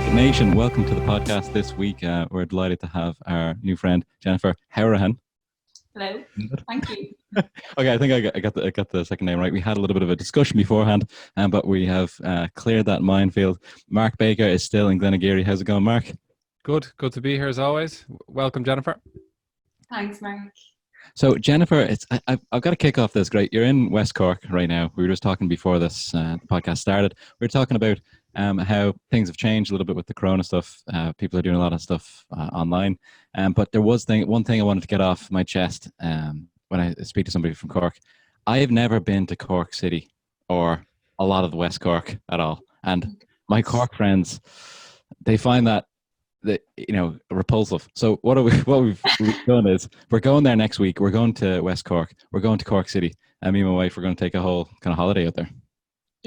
SharkNation, welcome to the podcast this week. We're delighted to have our new friend, Jennifer Hourihane. Hello, thank you. Okay, I think I got the second name right. We had a little bit of a discussion beforehand, but we have cleared that minefield. Mark Baker is still in Glenageary. How's it going, Mark? Good to be here as always. Welcome, Jennifer. Thanks, Mark. So, Jennifer, I've got to kick off this. Great, you're in West Cork right now. We were just talking before this podcast started. We were talking about how things have changed a little bit with the Corona stuff. People are doing a lot of stuff online. But there was one thing I wanted to get off my chest when I speak to somebody from Cork. I have never been to Cork City or a lot of the West Cork at all. And my Cork friends, they find that repulsive. So what we've done is we're going there next week. We're going to West Cork. We're going to Cork City. And me and my wife, we're going to take a whole kind of holiday out there.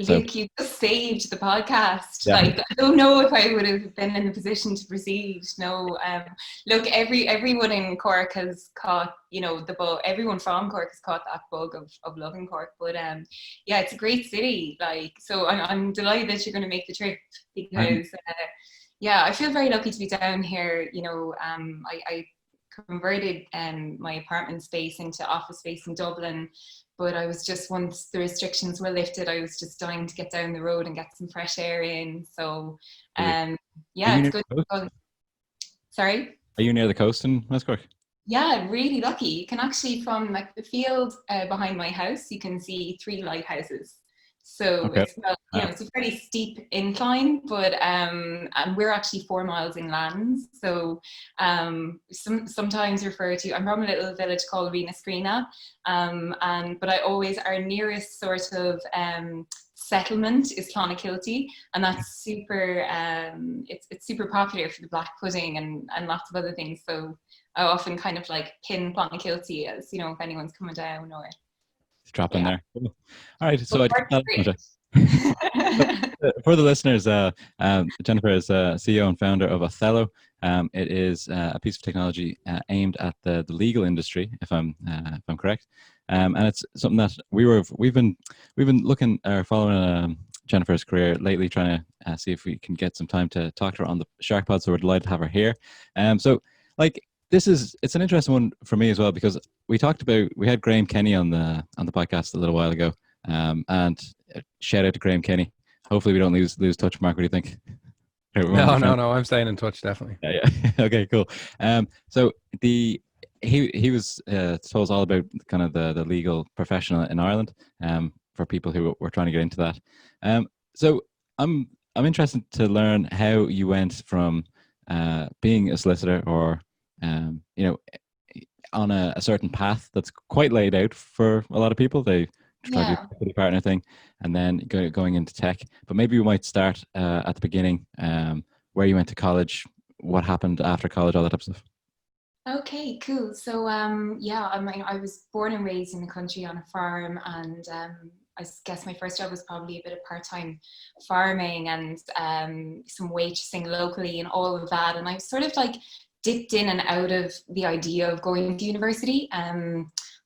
Luke, you just saved the podcast. Yeah. Like, I don't know if I would have been in the position to proceed. No, look, everyone in Cork has caught, the bug. Everyone from Cork has caught that bug of loving Cork. But yeah, it's a great city. Like, so I'm delighted that you're going to make the trip because, yeah, I feel very lucky to be down here. I converted my apartment space into office space in Dublin. But I was just, once the restrictions were lifted, I was just dying to get down the road and get some fresh air in. So, yeah, it's good. Sorry? Are you near the coast in West Cork? Yeah, really lucky. You can actually, from like the field behind my house, you can see 3 lighthouses. So okay. It's a pretty steep incline, but and we're actually 4 miles inland. So sometimes referred to, I'm from a little village called Rinascrina, but our nearest sort of settlement is Clonakilty, and that's super. It's super popular for the black pudding and lots of other things. So I often kind of like pin Clonakilty as if anyone's coming down or. Drop in there. Cool. All right. So for the listeners, Jennifer is CEO and founder of Oathello. It is a piece of technology aimed at the legal industry, if I'm correct. And it's something that we've been looking or following Jennifer's career lately, trying to see if we can get some time to talk to her on the SharkPod. So we're delighted to have her here. It's an interesting one for me as well, because we had Graham Kenny on the podcast a little while ago, and shout out to Graham Kenny. Hopefully we don't lose touch. Mark, what do you think? No, I'm staying in touch, definitely. Yeah. Okay, cool. So he was told us all about kind of the legal professional in Ireland, for people who were trying to get into that. So I'm interested to learn how you went from being a solicitor or on a certain path that's quite laid out for a lot of people. They try to do the partner thing and then going into tech. But maybe we might start at the beginning, where you went to college, what happened after college, all that type of stuff. Okay, cool. So I was born and raised in the country on a farm, and I guess my first job was probably a bit of part-time farming and some waitressing locally and all of that. And I sort of like dipped in and out of the idea of going to university.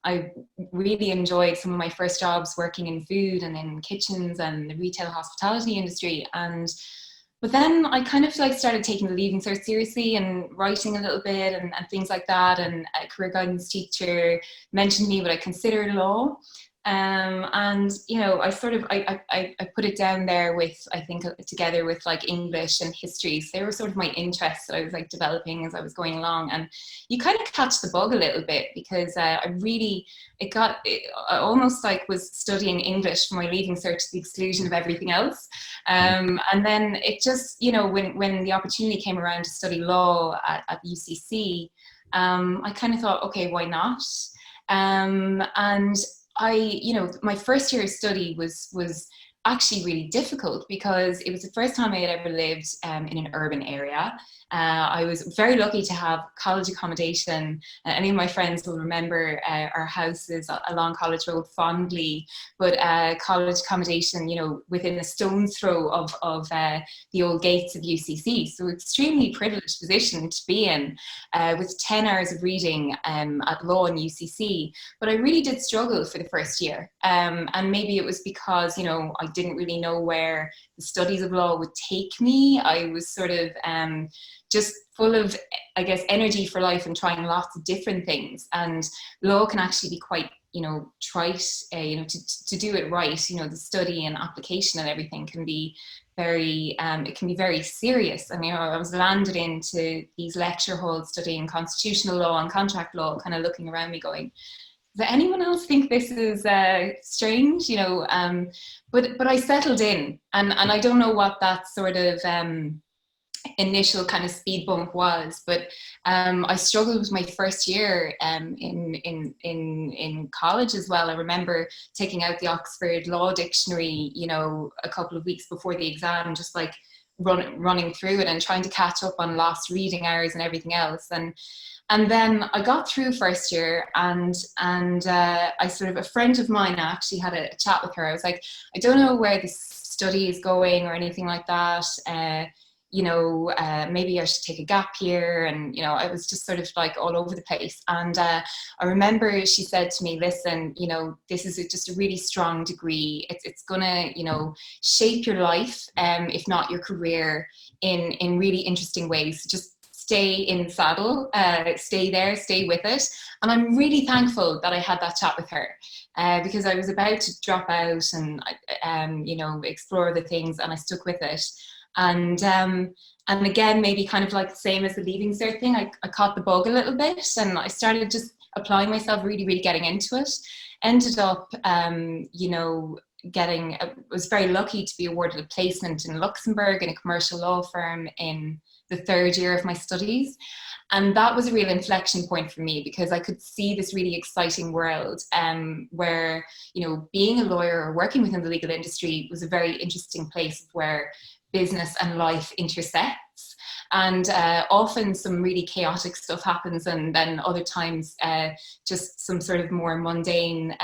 I really enjoyed some of my first jobs working in food and in kitchens and the retail hospitality industry. But then I kind of like started taking the Leaving Cert seriously and writing a little bit and things like that. And a career guidance teacher mentioned to me would I consider law. And I sort of I put it down there with, I think, together with like English and history. So they were sort of my interests that I was like developing as I was going along. And you kind of catch the bug a little bit, because I almost like was studying English for my Leaving Cert to the exclusion of everything else. And then it just, when the opportunity came around to study law at UCC, I kind of thought, okay, why not? And my first year of study was actually really difficult, because it was the first time I had ever lived in an urban area. I was very lucky to have college accommodation. Any of my friends will remember our houses along College Road fondly, but college accommodation, within a stone's throw of the old gates of UCC. So extremely privileged position to be in, with 10 hours of reading at law in UCC. But I really did struggle for the first year. And maybe it was because, I didn't really know where the studies of law would take me. I was sort of just full of, I guess, energy for life and trying lots of different things. And law can actually be quite, trite, to do it right. The study and application and everything can be very, it can be very serious. And, I was landed into these lecture halls studying constitutional law and contract law, kind of looking around me going, does anyone else think this is strange? But I settled in, and I don't know what that sort of initial kind of speed bump was, but I struggled with my first year in college as well. I remember taking out the Oxford Law Dictionary, a couple of weeks before the exam, just like running through it and trying to catch up on lost reading hours and everything else. And then I got through first year, and I sort of, a friend of mine, I actually had a chat with her. I was like, I don't know where this study is going or anything like that. Maybe I should take a gap year. And, I was just sort of like all over the place. And I remember she said to me, listen, this is just a really strong degree. It's gonna, shape your life, if not your career, in really interesting ways. So just stay in the saddle, stay there, stay with it. And I'm really thankful that I had that chat with her, because I was about to drop out and, explore the things, and I stuck with it. And again, maybe kind of like the same as the Leaving Cert thing, I caught the bug a little bit, and I started just applying myself, really, really getting into it. Ended up, was very lucky to be awarded a placement in Luxembourg in a commercial law firm in the third year of my studies. And that was a real inflection point for me, because I could see this really exciting world where, being a lawyer or working within the legal industry was a very interesting place where business and life intersects. And often some really chaotic stuff happens, and then other times just some sort of more mundane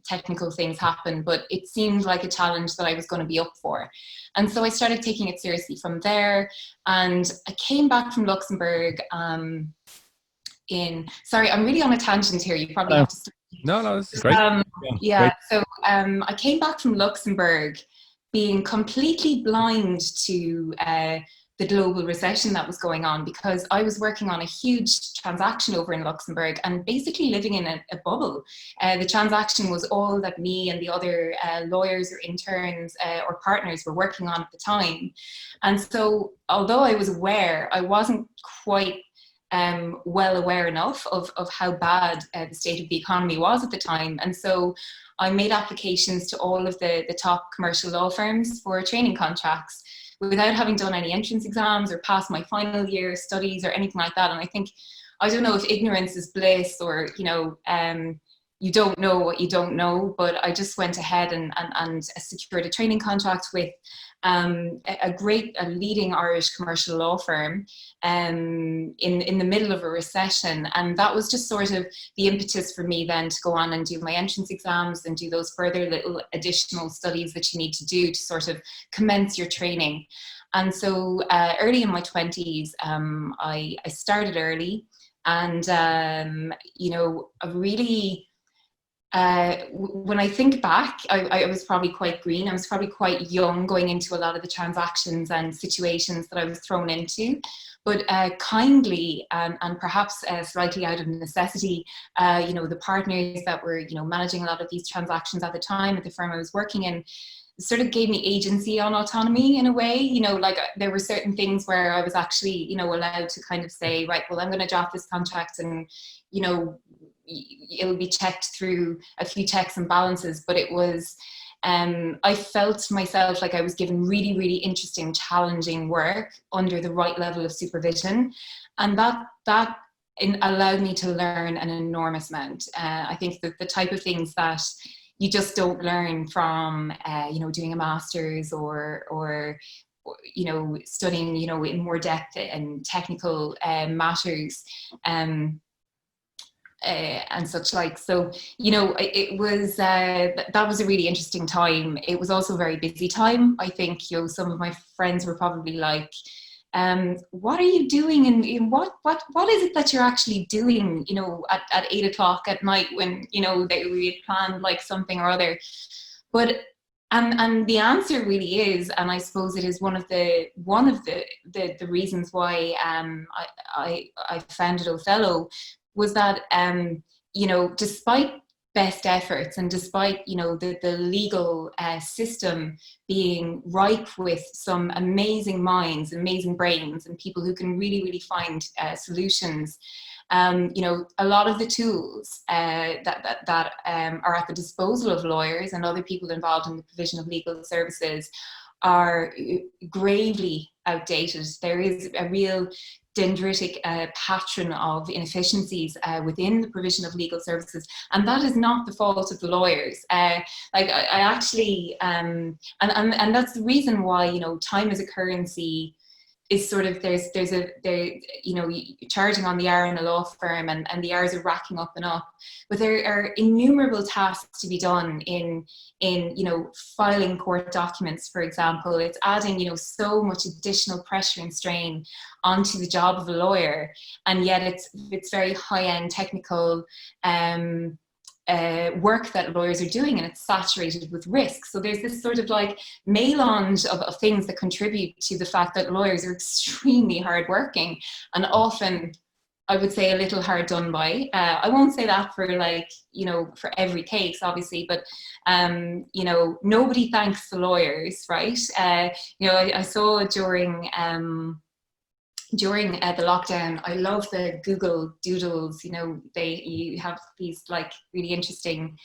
technical things happen. But it seemed like a challenge that I was going to be up for. And so I started taking it seriously from there. And I came back from Luxembourg sorry, I'm really on a tangent here. You probably have to start. No, this is great. So I came back from Luxembourg being completely blind to the global recession that was going on, because I was working on a huge transaction over in Luxembourg and basically living in a bubble. The transaction was all that me and the other lawyers or interns or partners were working on at the time. And so although I was aware, I wasn't quite well aware enough of how bad the state of the economy was at the time. And so I made applications to all of the top commercial law firms for training contracts without having done any entrance exams or passed my final year studies or anything like that. And I don't know if ignorance is bliss, or, you don't know what you don't know, but I just went ahead and secured a training contract with a leading Irish commercial law firm in the middle of a recession. And that was just sort of the impetus for me then to go on and do my entrance exams and do those further little additional studies that you need to do to sort of commence your training. And so early in my 20s, I started early, and, I really, when I think back, I was probably quite green. I was probably quite young going into a lot of the transactions and situations that I was thrown into. But kindly and perhaps slightly out of necessity, the partners that were, managing a lot of these transactions at the time at the firm I was working in sort of gave me agency on autonomy in a way. Like there were certain things where I was actually, allowed to kind of say, right, well, I'm going to draft this contract, and, it'll be checked through a few checks and balances. But it was, I felt myself like I was given really, really interesting, challenging work under the right level of supervision. And that allowed me to learn an enormous amount. I think that the type of things that you just don't learn from, doing a master's or studying, in more depth and technical matters. And such like. So, it was, that was a really interesting time. It was also a very busy time. I think, some of my friends were probably like, what are you doing? And what is it that you're actually doing, at 8 o'clock at night when, we had planned like something or other. But And the answer really is, and I suppose it is one of the reasons why I founded Oathello, was that despite best efforts and despite the legal system being ripe with some amazing minds, amazing brains, and people who can really find solutions. A lot of the tools that are at the disposal of lawyers and other people involved in the provision of legal services are gravely outdated. There is a real dendritic pattern of inefficiencies within the provision of legal services, and that is not the fault of the lawyers. I actually, and that's the reason why time as a currency is sort of charging on the hour in a law firm, and the hours are racking up and up, but there are innumerable tasks to be done in filing court documents, for example. It's adding so much additional pressure and strain onto the job of a lawyer, and yet it's very high-end technical work that lawyers are doing, and it's saturated with risk. So there's this sort of like melange of things that contribute to the fact that lawyers are extremely hardworking, and often, I would say, a little hard done by. I won't say that for for every case, obviously, but nobody thanks the lawyers, right? I saw during the lockdown, I love the Google Doodles. You have these like really interesting,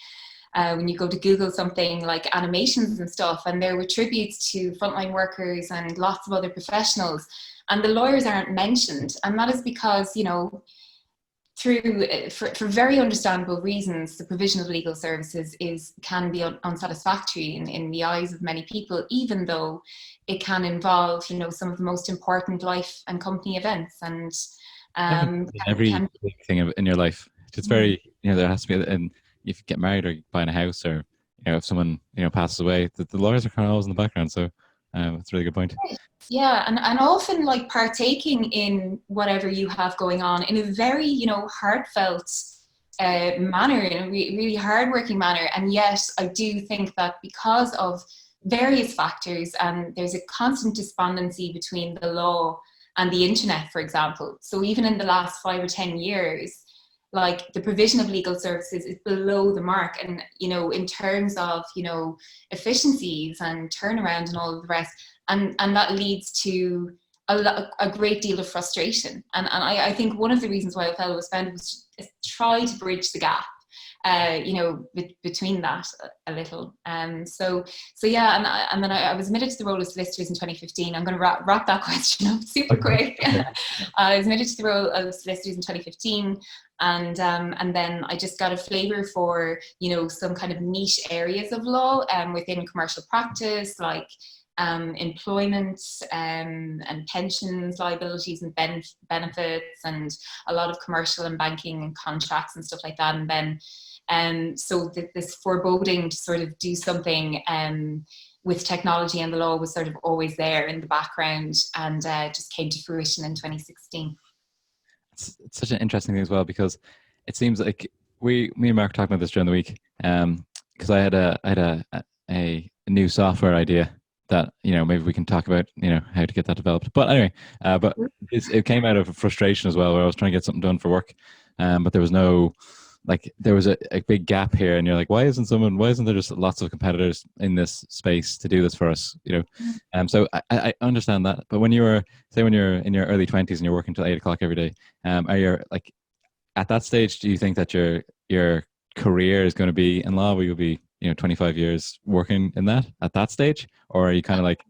when you go to Google something, like animations and stuff, and there were tributes to frontline workers and lots of other professionals, and the lawyers aren't mentioned. And that is because, for very understandable reasons, the provision of legal services can be unsatisfactory in the eyes of many people, even though it can involve some of the most important life and company events, and every big thing in your life. It's very there has to be, and if you get married or buying a house, or if someone passes away, the lawyers are kind of always in the background. So that's a really good point. Yeah, and often like partaking in whatever you have going on in a very heartfelt manner, in a really hardworking manner. And yet I do think that because of various factors, and there's a constant despondency between the law and the internet, for example. So even in the last 5 or 10 years, like the provision of legal services is below the mark, and in terms of efficiencies and turnaround and all of the rest, and that leads to a great deal of frustration. And I think one of the reasons why Oathello was founded was to try to bridge the gap between that a little. So yeah, and then I was admitted to the role of solicitors in 2015. I'm going to wrap that question up super quick. I was admitted to the role of solicitors in 2015, and then I just got a flavour for some kind of niche areas of law within commercial practice, like employment and pensions, liabilities and benefits, and a lot of commercial and banking and contracts and stuff like that. And then so this foreboding to sort of do something with technology and the law was sort of always there in the background, and just came to fruition in 2016. It's such an interesting thing as well, because it seems like me and Mark talked about this during the week, because I had a new software idea that maybe we can talk about how to get that developed. But anyway, but it came out of a frustration as well, where I was trying to get something done for work, but there was there was a big gap here, and you're like, why isn't there just lots of competitors in this space to do this for us? So I understand that. But when you're in your early 20s and you're working till 8 o'clock every day, are you like at that stage? Do you think that your career is going to be in law, where you'll be 25 years working in that at that stage, or are you kind of like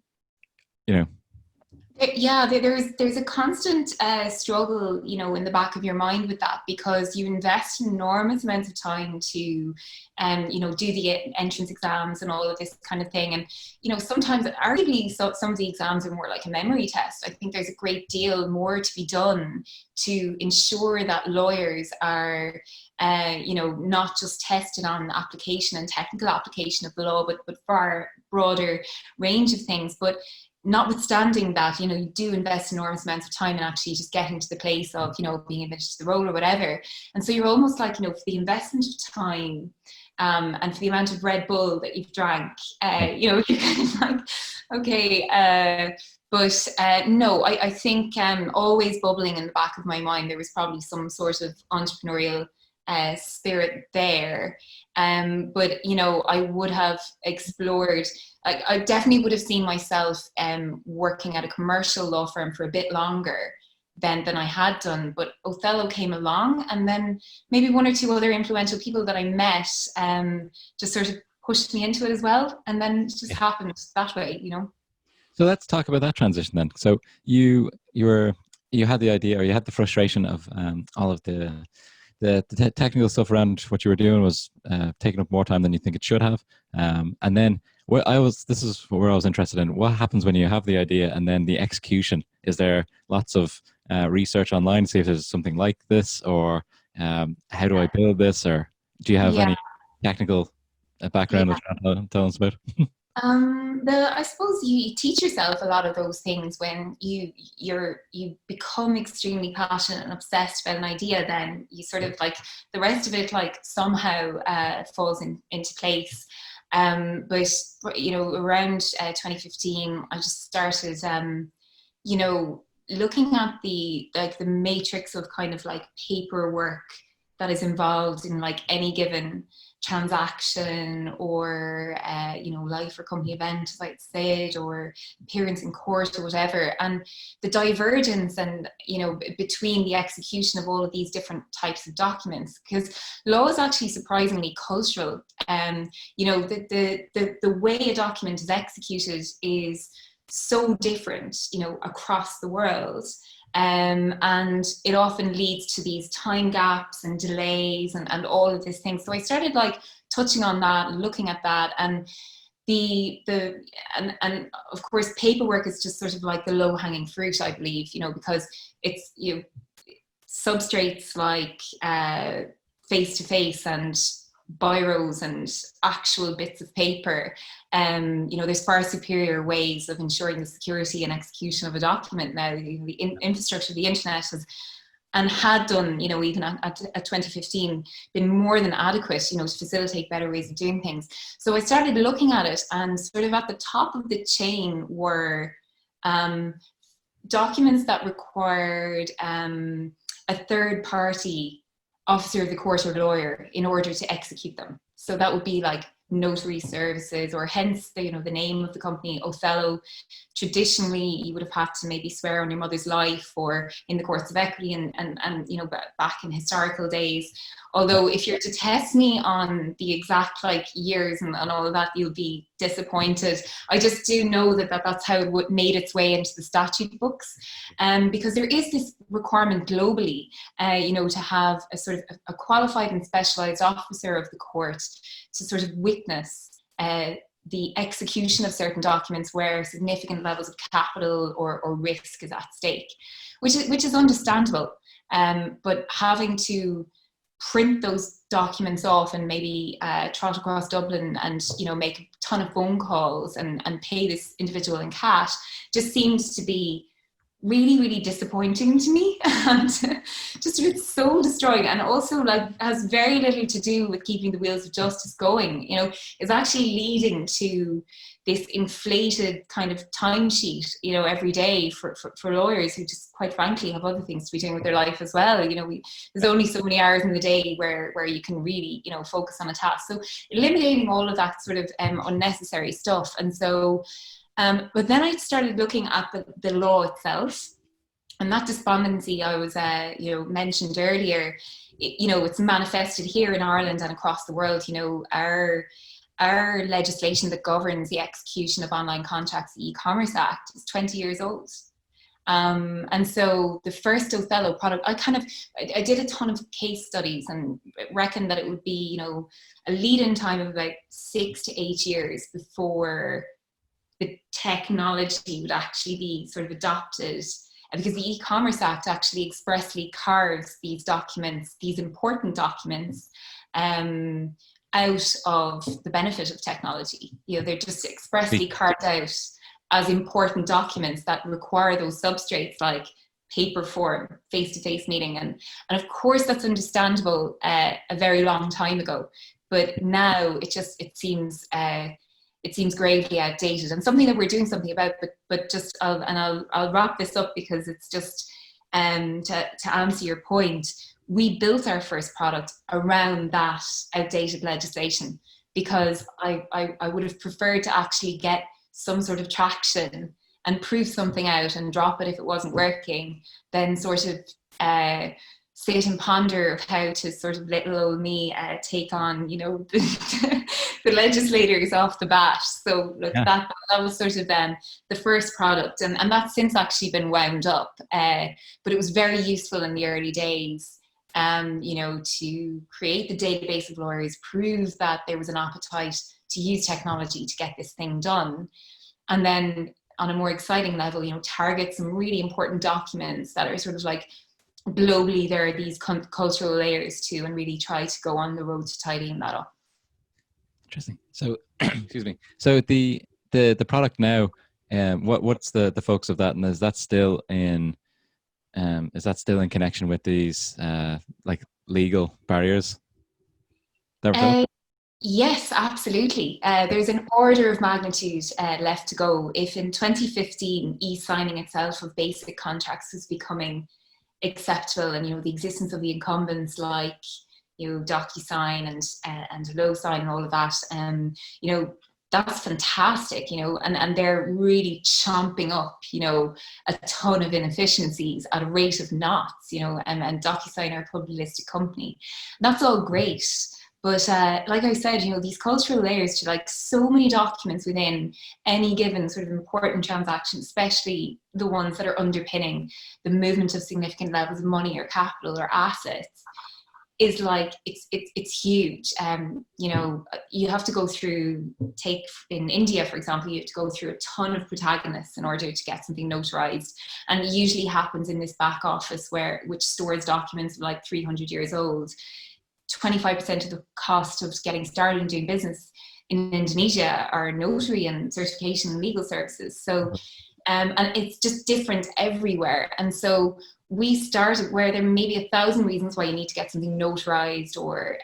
Yeah, there's a constant struggle, in the back of your mind with that, because you invest enormous amounts of time to, do the entrance exams and all of this kind of thing. And, sometimes, arguably, some of the exams are more like a memory test. I think there's a great deal more to be done to ensure that lawyers are, not just tested on application and technical application of the law, but far broader range of things. But notwithstanding that, you know, you do invest enormous amounts of time in actually just getting to the place of, you know, being admitted to the role or whatever. And so you're almost like, you know, for the investment of time and for the amount of Red Bull that you've drank, you know, you're kind of like, okay, but no, I think always bubbling in the back of my mind, there was probably some sort of entrepreneurial spirit there. But, you know, I would have explored, like, I definitely would have seen myself working at a commercial law firm for a bit longer than I had done. But Oathello came along, and then maybe one or two other influential people that I met just sort of pushed me into it as well. And then it just happened that way, you know. So let's talk about that transition then. So you had the idea, or you had the frustration of all of the technical stuff around what you were doing was taking up more time than you think it should have. And then this is where I was interested in. What happens when you have the idea and then the execution? Is there lots of research online to see if there's something like this, or how do I build this, or do you have any technical background that you're not telling us about? I suppose you teach yourself a lot of those things when you become extremely passionate and obsessed about an idea. Then you sort of like the rest of it like somehow falls into place. But you know, around 2015, I just started you know, looking at the matrix of kind of like paperwork that is involved in like any given transaction or you know, life or company event, as I said, or appearance in court or whatever, and the divergence and, you know, between the execution of all of these different types of documents, because law is actually surprisingly cultural. You know, the way a document is executed is so different, you know, across the world. And it often leads to these time gaps and delays and all of these things. So I started like touching on that, looking at that, and and of course paperwork is just sort of like the low-hanging fruit, I believe, you know, because it's, you know, substrates like face-to-face and biros and actual bits of paper. You know, there's far superior ways of ensuring the security and execution of a document now. The infrastructure of the internet has, and had done, you know, even at 2015, been more than adequate, you know, to facilitate better ways of doing things. So I started looking at it, and sort of at the top of the chain were documents that required a third party officer of the court or lawyer in order to execute them. So that would be like notary services, or hence the, you know, the name of the company, Oathello. Traditionally, you would have had to maybe swear on your mother's life or in the courts of equity, and you know, back in historical days. Although if you're to test me on the exact like years and all of that, you'll be disappointed. I just do know that that's how it made its way into the statute books, because there is this requirement globally, you know, to have a sort of a qualified and specialized officer of the court to sort of witness the execution of certain documents where significant levels of capital or risk is at stake, which is understandable. But having to print those documents off and maybe trot across Dublin and, you know, make a ton of phone calls and pay this individual in cash just seems to be really, really disappointing to me, and just it's soul destroying, and also like has very little to do with keeping the wheels of justice going. You know, it's actually leading to this inflated kind of timesheet, you know, every day for lawyers who just quite frankly have other things to be doing with their life as well. You know, there's only so many hours in the day where you can really, you know, focus on a task. So eliminating all of that sort of unnecessary stuff. And so but then I started looking at the law itself, and that despondency I was, you know, mentioned earlier. You know, it's manifested here in Ireland and across the world. You know, our legislation that governs the execution of online contracts, the E-commerce Act, is 20 years old. And so the first Oathello product, I did a ton of case studies and reckoned that it would be, you know, a lead-in time of about 6 to 8 years before the technology would actually be sort of adopted, because the E-commerce Act actually expressly carves these documents, these important documents, out of the benefit of technology. You know, they're just expressly carved out as important documents that require those substrates like paper form, face-to-face meeting. And of course that's understandable a very long time ago, but now it seems gravely outdated, and something that we're doing something about. But just I'll wrap this up, because it's just to answer your point, we built our first product around that outdated legislation, because I would have preferred to actually get some sort of traction and prove something out and drop it if it wasn't working, then sort of sit and ponder of how to sort of little old me take on, the legislators off the bat. So look, that was sort of the first product, and that's since actually been wound up. But it was very useful in the early days, to create the database of lawyers, prove that there was an appetite to use technology to get this thing done. And then on a more exciting level, target some really important documents that are sort of like globally there are these cultural layers to, and really try to go on the road to tidying that up. Interesting. So, excuse me. So the product now, what's the focus of that, and is that still in connection with these like legal barriers? Yes, absolutely. There's an order of magnitude left to go. If in 2015 e-signing itself of basic contracts was becoming acceptable, and the existence of the incumbents like DocuSign and HelloSign and all of that, that's fantastic, and they're really chomping up a ton of inefficiencies at a rate of knots, and DocuSign are a publicly listed company. That's all great. But like I said, these cultural layers to like so many documents within any given sort of important transaction, especially the ones that are underpinning the movement of significant levels of money or capital or assets, is like, it's huge. You have to go through, in India, for example, you have to go through a ton of protagonists in order to get something notarized. And it usually happens in this back office which stores documents like 300 years old. 25% of the cost of getting started and doing business in Indonesia are notary and certification and legal services. So, and it's just different everywhere. And so we started where there may be 1,000 reasons why you need to get something notarized or,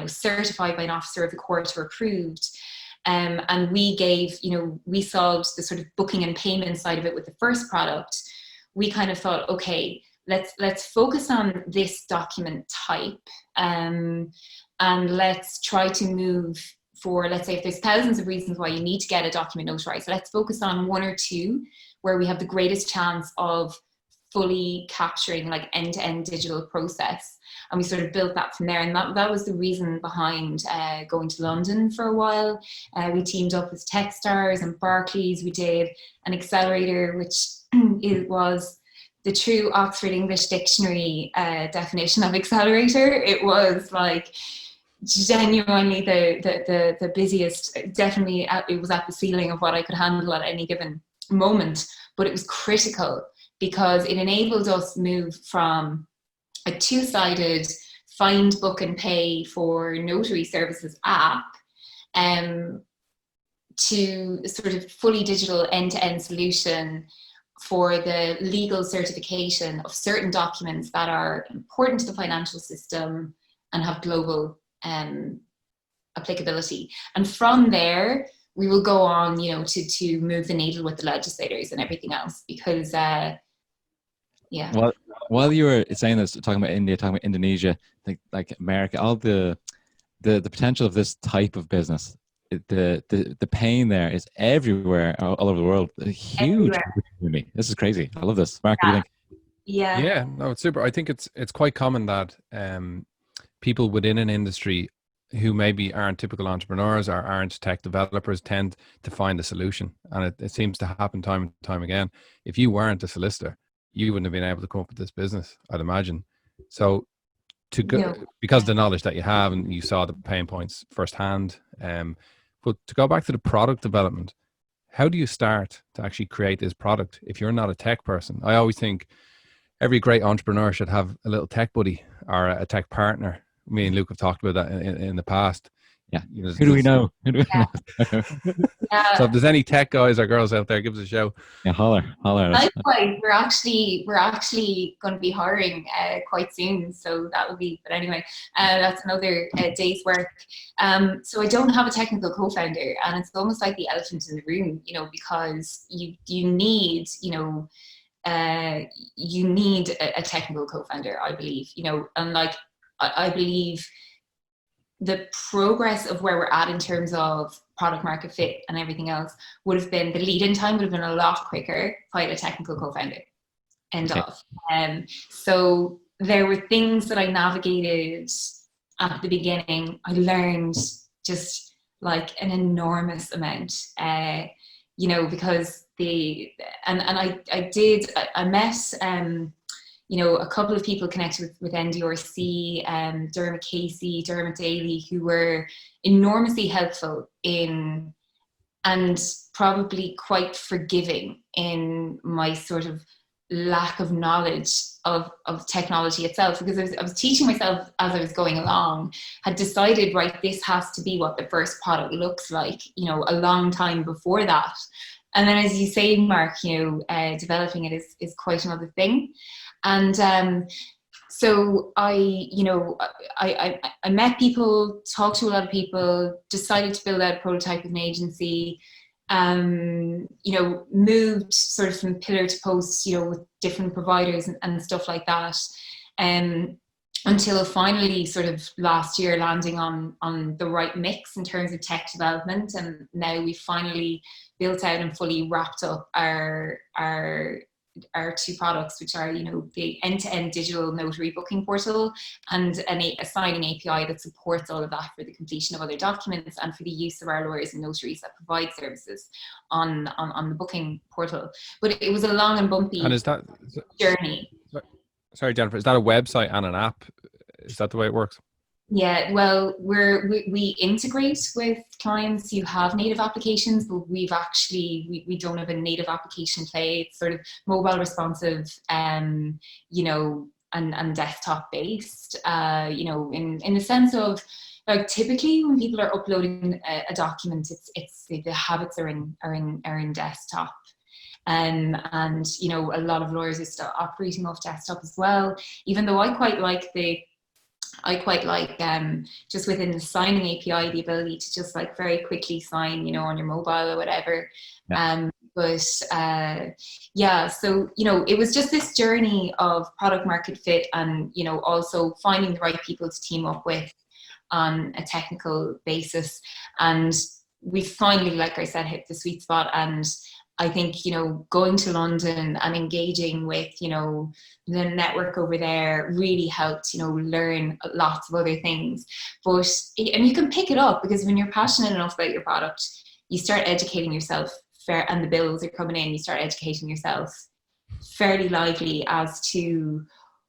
certified by an officer of the court or approved. And we solved the sort of booking and payment side of it with the first product. We kind of thought, okay, let's focus on this document type, and let's try to move for, let's say if there's thousands of reasons why you need to get a document notarized, let's focus on one or two where we have the greatest chance of fully capturing like end-to-end digital process. And we sort of built that from there. And that was the reason behind going to London for a while. We teamed up with TechStars and Barclays. We did an accelerator, which it was the true Oxford English Dictionary definition of accelerator. It was like genuinely the busiest. Definitely, it was at the ceiling of what I could handle at any given moment. But it was critical because it enabled us move from a two-sided find, book, and pay for notary services app to sort of fully digital end-to-end solution for the legal certification of certain documents that are important to the financial system and have global applicability. And from there, we will go on, to move the needle with the legislators and everything else, because, yeah. Well, while you were saying this, talking about India, talking about Indonesia, like America, all the potential of this type of business, the pain there is everywhere, all over the world. A huge opportunity. This is crazy. I love this. Mark, what do you think? Yeah, no, it's super. I think it's quite common that people within an industry who maybe aren't typical entrepreneurs or aren't tech developers tend to find a solution. And it seems to happen time and time again. If you weren't a solicitor, you wouldn't have been able to come up with this business, I'd imagine. So to go, because of the knowledge that you have and you saw the pain points firsthand, but to go back to the product development, how do you start to actually create this product if you're not a tech person? I always think every great entrepreneur should have a little tech buddy or a tech partner. Me and Luke have talked about that in the past. Yeah. There's- Who do we know? Who do we Yeah. know? So if there's any tech guys or girls out there, give us a show. Yeah, holler at us. Likewise, we're actually going to be hiring quite soon, so that will be. But anyway, that's another day's work. So I don't have a technical co-founder, and it's almost like the elephant in the room, because you need, you need a technical co-founder, I believe, and like I believe the progress of where we're at in terms of product market fit and everything else would have been, the lead-in time would have been a lot quicker if I had a technical co-founder. End Okay. of. So there were things that I navigated at the beginning. I learned just like an enormous amount, because I met a couple of people connected with NDRC, Dermot Casey, Dermot Daly, who were enormously helpful in, and probably quite forgiving in, my sort of lack of knowledge of technology itself, because I was teaching myself as I was going along, had decided, right, this has to be what the first product looks like, a long time before that. And then, as you say, Mark, developing it is quite another thing. And so I met people, talked to a lot of people, decided to build out a prototype with an agency, moved sort of from pillar to post, with different providers and stuff like that, until finally sort of last year landing on the right mix in terms of tech development. And now we've finally built out and fully wrapped up our two products, which are, the end-to-end digital notary booking portal and a signing API that supports all of that for the completion of other documents and for the use of our lawyers and notaries that provide services on the booking portal. But it was a long and bumpy journey. Sorry, Jennifer, is that a website and an app? Is that the way it works? Yeah, well, we integrate with clients who have native applications, but we don't have a native application play. It's sort of mobile responsive, and desktop based, in the sense of, like, typically when people are uploading a document, it's the habits are in desktop. And a lot of lawyers are still operating off desktop as well, even though I quite like just within the signing API, the ability to just like very quickly sign, on your mobile or whatever. Yeah. So, it was just this journey of product market fit and, also finding the right people to team up with on a technical basis. And we finally, like I said, hit the sweet spot. And I think, going to London and engaging with, the network over there really helped, learn lots of other things. And you can pick it up, because when you're passionate enough about your product, you start educating yourself, and the bills are coming in, you start educating yourself fairly lively as to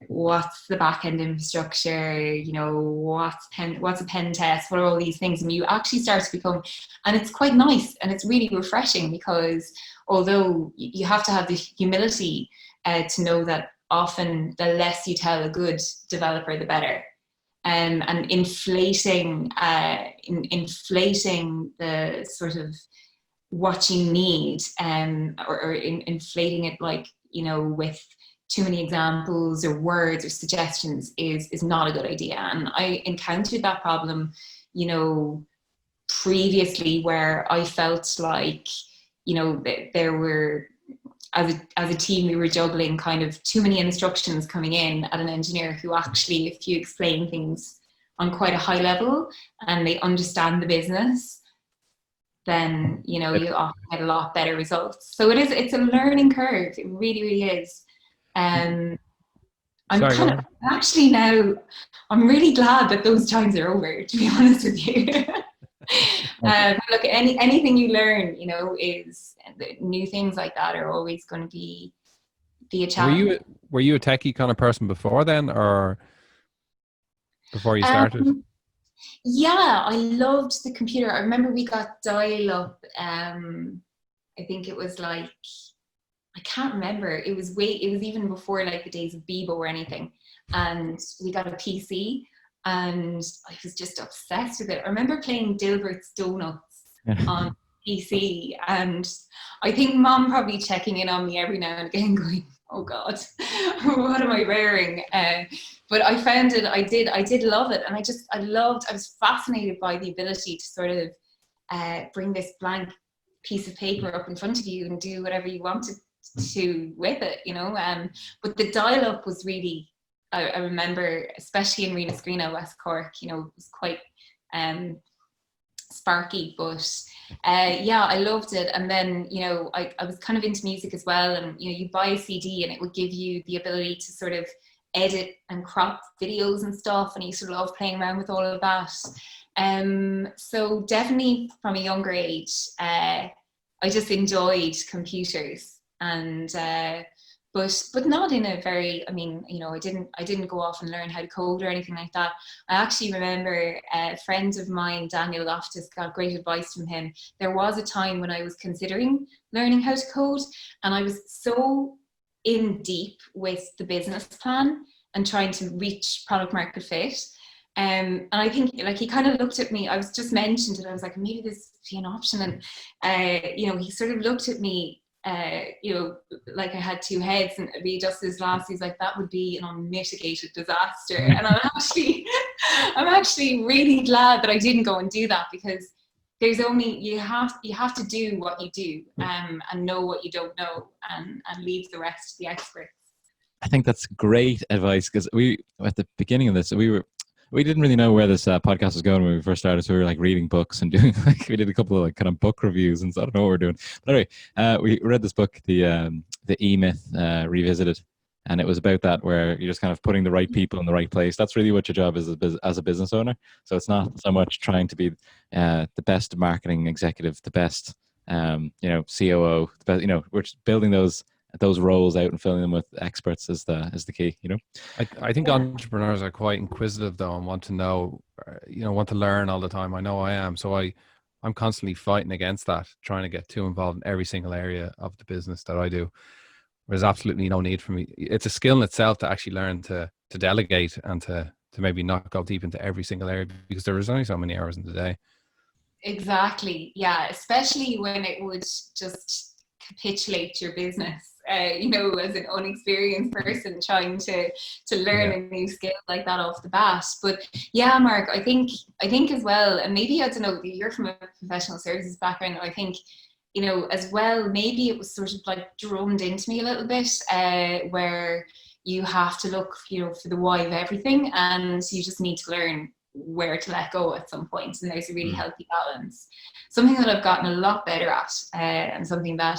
what's the back-end infrastructure, what's a pen test, what are all these things, and you actually start to become, and it's quite nice and it's really refreshing, because although you have to have the humility to know that often the less you tell a good developer, the better. And inflating the sort of what you need, or inflating it, like, with too many examples or words or suggestions is not a good idea. And I encountered that problem, previously, where I felt like, there were, as a team, we were juggling kind of too many instructions coming in at an engineer who actually, if you explain things on quite a high level and they understand the business, then, you often get a lot better results. So it's a learning curve. It really, really is. I'm actually now, I'm really glad that those times are over, to be honest with you. Look, anything you learn, is new things like that are always going to be a challenge. Were you a techie kind of person before then, or before you started? Yeah, I loved the computer. I remember we got dial-up. I think it was like, I can't remember. It was even before like the days of Bebo or anything. And we got a PC, and I was just obsessed with it. I remember playing Dilbert's Donuts on PC, and I think Mom probably checking in on me every now and again going, oh God, what am I wearing? But I found it, I did love it. And I was fascinated by the ability to sort of bring this blank piece of paper up in front of you and do whatever you wanted to with it, you know. But the dial-up was really, I remember, especially in Rena Screena, West Cork, you know, it was quite sparky, but yeah, I loved it. And then, you know, I was kind of into music as well, and you know, you buy a CD and it would give you the ability to sort of edit and crop videos and stuff, and I used to love playing around with all of that. So definitely from a younger age, I just enjoyed computers, and but not in a very, I mean, you know, I didn't go off and learn how to code or anything like that. I actually remember a friend of mine, Daniel Loftus, got great advice from him. There was a time when I was considering learning how to code, and I was so in deep with the business plan and trying to reach product market fit. And I think, like, he kind of looked at me, I was just mentioned it, I was like, maybe this would be an option. And, you know, he sort of looked at me, you know, like I had two heads, and it'd be just his last, he's like, that would be an unmitigated disaster. And I'm actually really glad that I didn't go and do that, because there's only, you have to do what you do, and know what you don't know, and leave the rest to the experts. I think that's great advice, because we, at the beginning of this, we didn't really know where this podcast was going when we first started. So we were like reading books and doing, like, we did a couple of like kind of book reviews, and so I don't know what we're doing. But anyway, we read this book, the E-Myth Revisited, and it was about that, where you're just kind of putting the right people in the right place. That's really what your job is as a business owner. So it's not so much trying to be the best marketing executive, the best you know, COO, the best, you know, we're just building those roles out and filling them with experts is the key, you know. I think entrepreneurs are quite inquisitive though, and want to know, you know, want to learn all the time. I know I am. So I'm constantly fighting against that, trying to get too involved in every single area of the business that I do. There's absolutely no need for me. It's a skill in itself to actually learn to delegate, and to maybe not go deep into every single area, because there is only so many hours in the day. Exactly. Yeah. Especially when it would just capitulate your business. You know, as an unexperienced person trying to learn a new skill like that off the bat. But yeah, Mark, I think as well, and maybe, I don't know, you're from a professional services background, I think, you know, as well, maybe it was sort of like drummed into me a little bit, where you have to look, you know, for the why of everything, and you just need to learn where to let go at some point, and there's a really healthy balance. Something that I've gotten a lot better at, and something that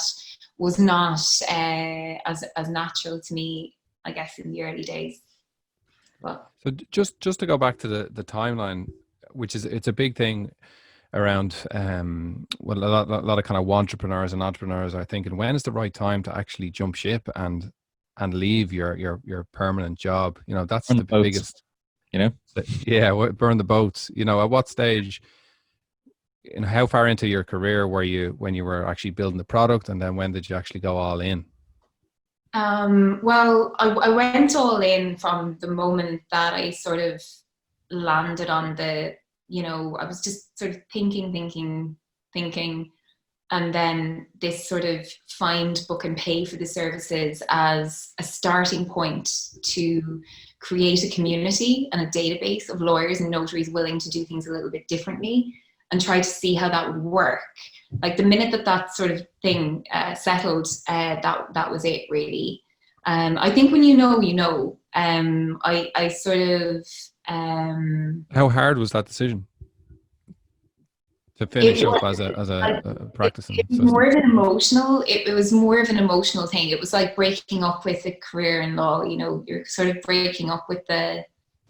was not as natural to me, I guess, in the early days. But so just to go back to the timeline, which is, it's a big thing around well, a lot of kind of entrepreneurs are thinking, when is the right time to actually jump ship and leave your permanent job? You know, that's the biggest, you know. Yeah, burn the boats. You know, at what stage, you know, how far into your career were you when you were actually building the product, and then when did you actually go all in? Well, I went all in from the moment that I sort of landed on the, you know, I was just sort of thinking, and then this sort of find, book and pay for the services as a starting point to create a community and a database of lawyers and notaries willing to do things a little bit differently, and try to see how that would work. Like the minute that sort of thing settled, that was it, really. I think when you know, I sort of... How hard was that decision to finish up as a practicing it was assistant? more of an emotional, it was more of an emotional thing. It was like breaking up with a career in law, you know, you're sort of breaking up with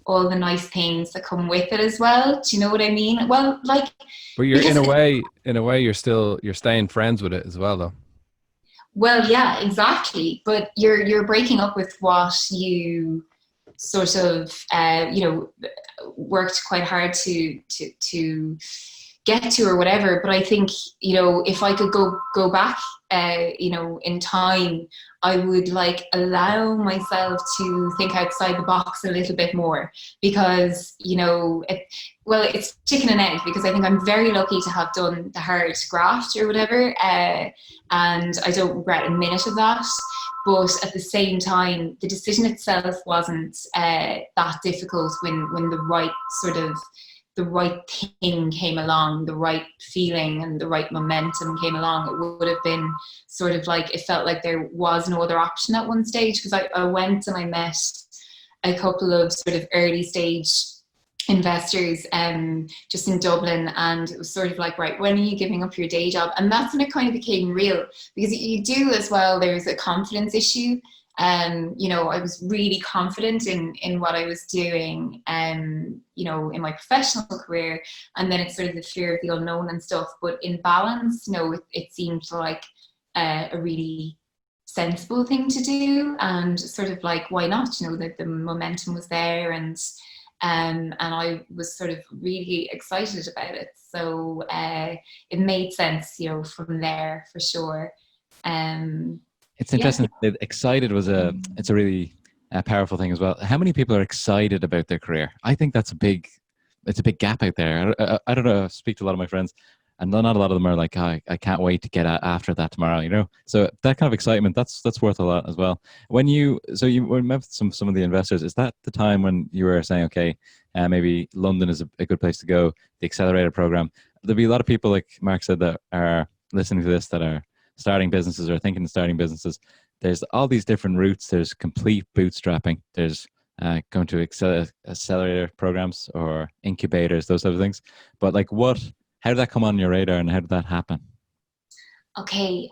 all the nice things that come with it as well. Do you know what I mean? Well, like, but you're in a way you're staying friends with it as well, though. Well, yeah, exactly. But you're breaking up with what you sort of you know, worked quite hard to get to or whatever. But I think, you know, if I could go back, you know, in time, I would like allow myself to think outside the box a little bit more, because, you know, it's chicken and egg, because I think I'm very lucky to have done the hard graft or whatever, and I don't regret a minute of that. But at the same time, the decision itself wasn't that difficult when the right thing came along, the right feeling and the right momentum came along. It would have been sort of like, it felt like there was no other option at one stage, because I went and I met a couple of sort of early stage investors just in Dublin, and it was sort of like, right, when are you giving up your day job? And that's when it kind of became real, because you do as well, there's a confidence issue. You know, I was really confident in what I was doing, you know, in my professional career, and then it's sort of the fear of the unknown and stuff. But in balance, you know, it seemed like a really sensible thing to do, and sort of like, why not? You know, the momentum was there, and I was sort of really excited about it. So it made sense, you know, from there for sure. It's interesting that excited was it's a really powerful thing as well. How many people are excited about their career? I think it's a big gap out there. I don't know, I speak to a lot of my friends, and not a lot of them are like, oh, I can't wait to get after that tomorrow, you know? So that kind of excitement, that's worth a lot as well. When you met some of the investors, is that the time when you were saying, okay, maybe London is a good place to go, the accelerator program? There'll be a lot of people, like Mark said, that are listening to this that are starting businesses or thinking of starting businesses. There's all these different routes. There's complete bootstrapping. There's going to accelerator programs or incubators, those type of things. But like, how did that come on your radar, and how did that happen? Okay,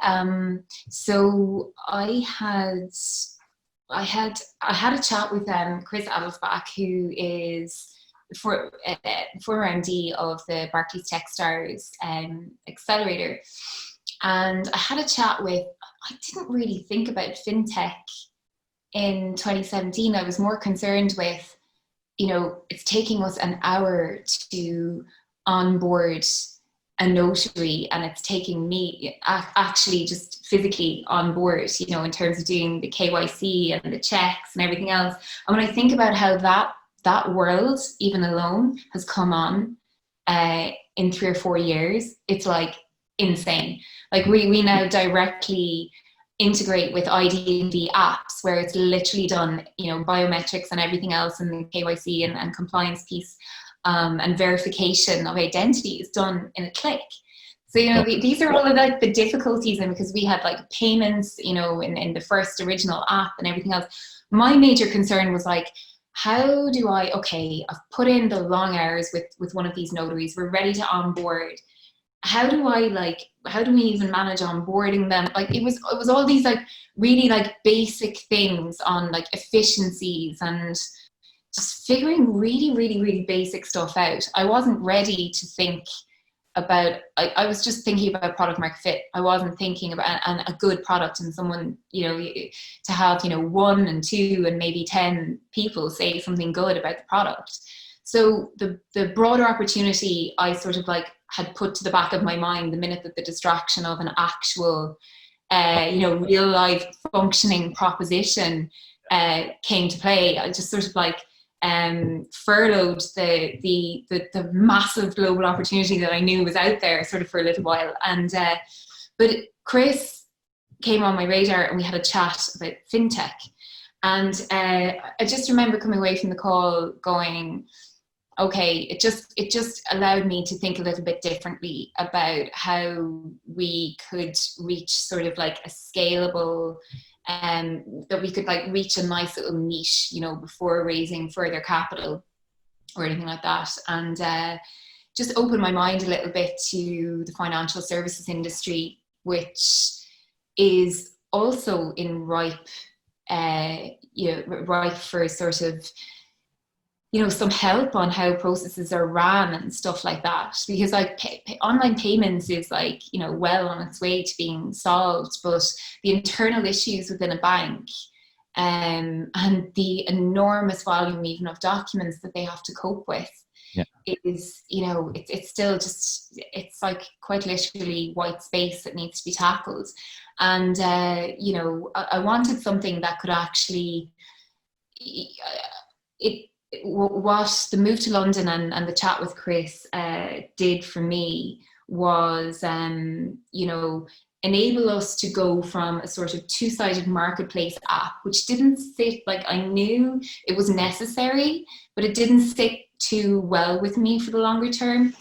so I had a chat with Chris Adelsbach, who is former MD of the Barclays TechStars accelerator. And I had a chat with, I didn't really think about fintech in 2017. I was more concerned with, you know, it's taking us an hour to onboard a notary, and it's taking me actually just physically on board, you know, in terms of doing the KYC and the checks and everything else. And when I think about how that world, even alone, has come on in 3 or 4 years, it's like insane. Like we now directly integrate with ID&D apps, where it's literally done, you know, biometrics and everything else, and the KYC and compliance piece and verification of identity is done in a click. So, you know, these are all of like the difficulties, and because we had like payments, you know, in the first original app and everything else, my major concern was like, how do I've put in the long hours with one of these notaries, we're ready to onboard. How do we even manage onboarding them? Like it was all these like really like basic things on like efficiencies and just figuring really, really, really basic stuff out. I wasn't ready to think about, I was just thinking about product market fit. I wasn't thinking about a good product and someone, you know, to have, you know, 1 and 2 and maybe 10 people say something good about the product. So the broader opportunity I sort of like had put to the back of my mind the minute that the distraction of an actual, you know, real life functioning proposition came to play. I just sort of like furloughed the massive global opportunity that I knew was out there sort of for a little while. And but Chris came on my radar and we had a chat about fintech. And I just remember coming away from the call going, okay, it just allowed me to think a little bit differently about how we could reach sort of like a scalable, that we could like reach a nice little niche, you know, before raising further capital or anything like that. And just opened my mind a little bit to the financial services industry, which is also in ripe for sort of, you know, some help on how processes are ran and stuff like that. Because like online payments is like, you know, well on its way to being solved, but the internal issues within a bank and the enormous volume even of documents that they have to cope with is, it's still just, it's like quite literally white space that needs to be tackled. And, I wanted something that could actually, what the move to London and the chat with Chris did for me was, enable us to go from a sort of two-sided marketplace app, which didn't sit, like, I knew it was necessary, but it didn't sit too well with me for the longer term.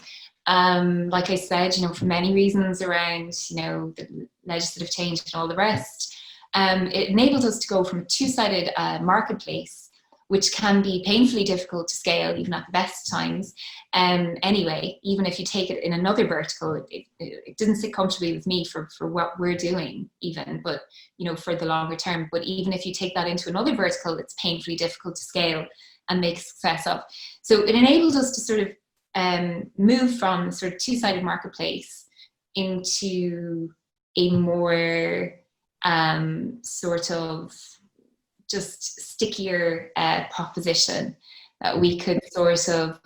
Like I said, for many reasons around, the legislative change and all the rest, it enabled us to go from a two-sided marketplace, which can be painfully difficult to scale even at the best times. Anyway, even if you take it in another vertical, it didn't sit comfortably with me for what we're doing even, but for the longer term. But even if you take that into another vertical, it's painfully difficult to scale and make a success of. So it enabled us to sort of move from sort of two-sided marketplace into a more sort of just stickier proposition that we could sort of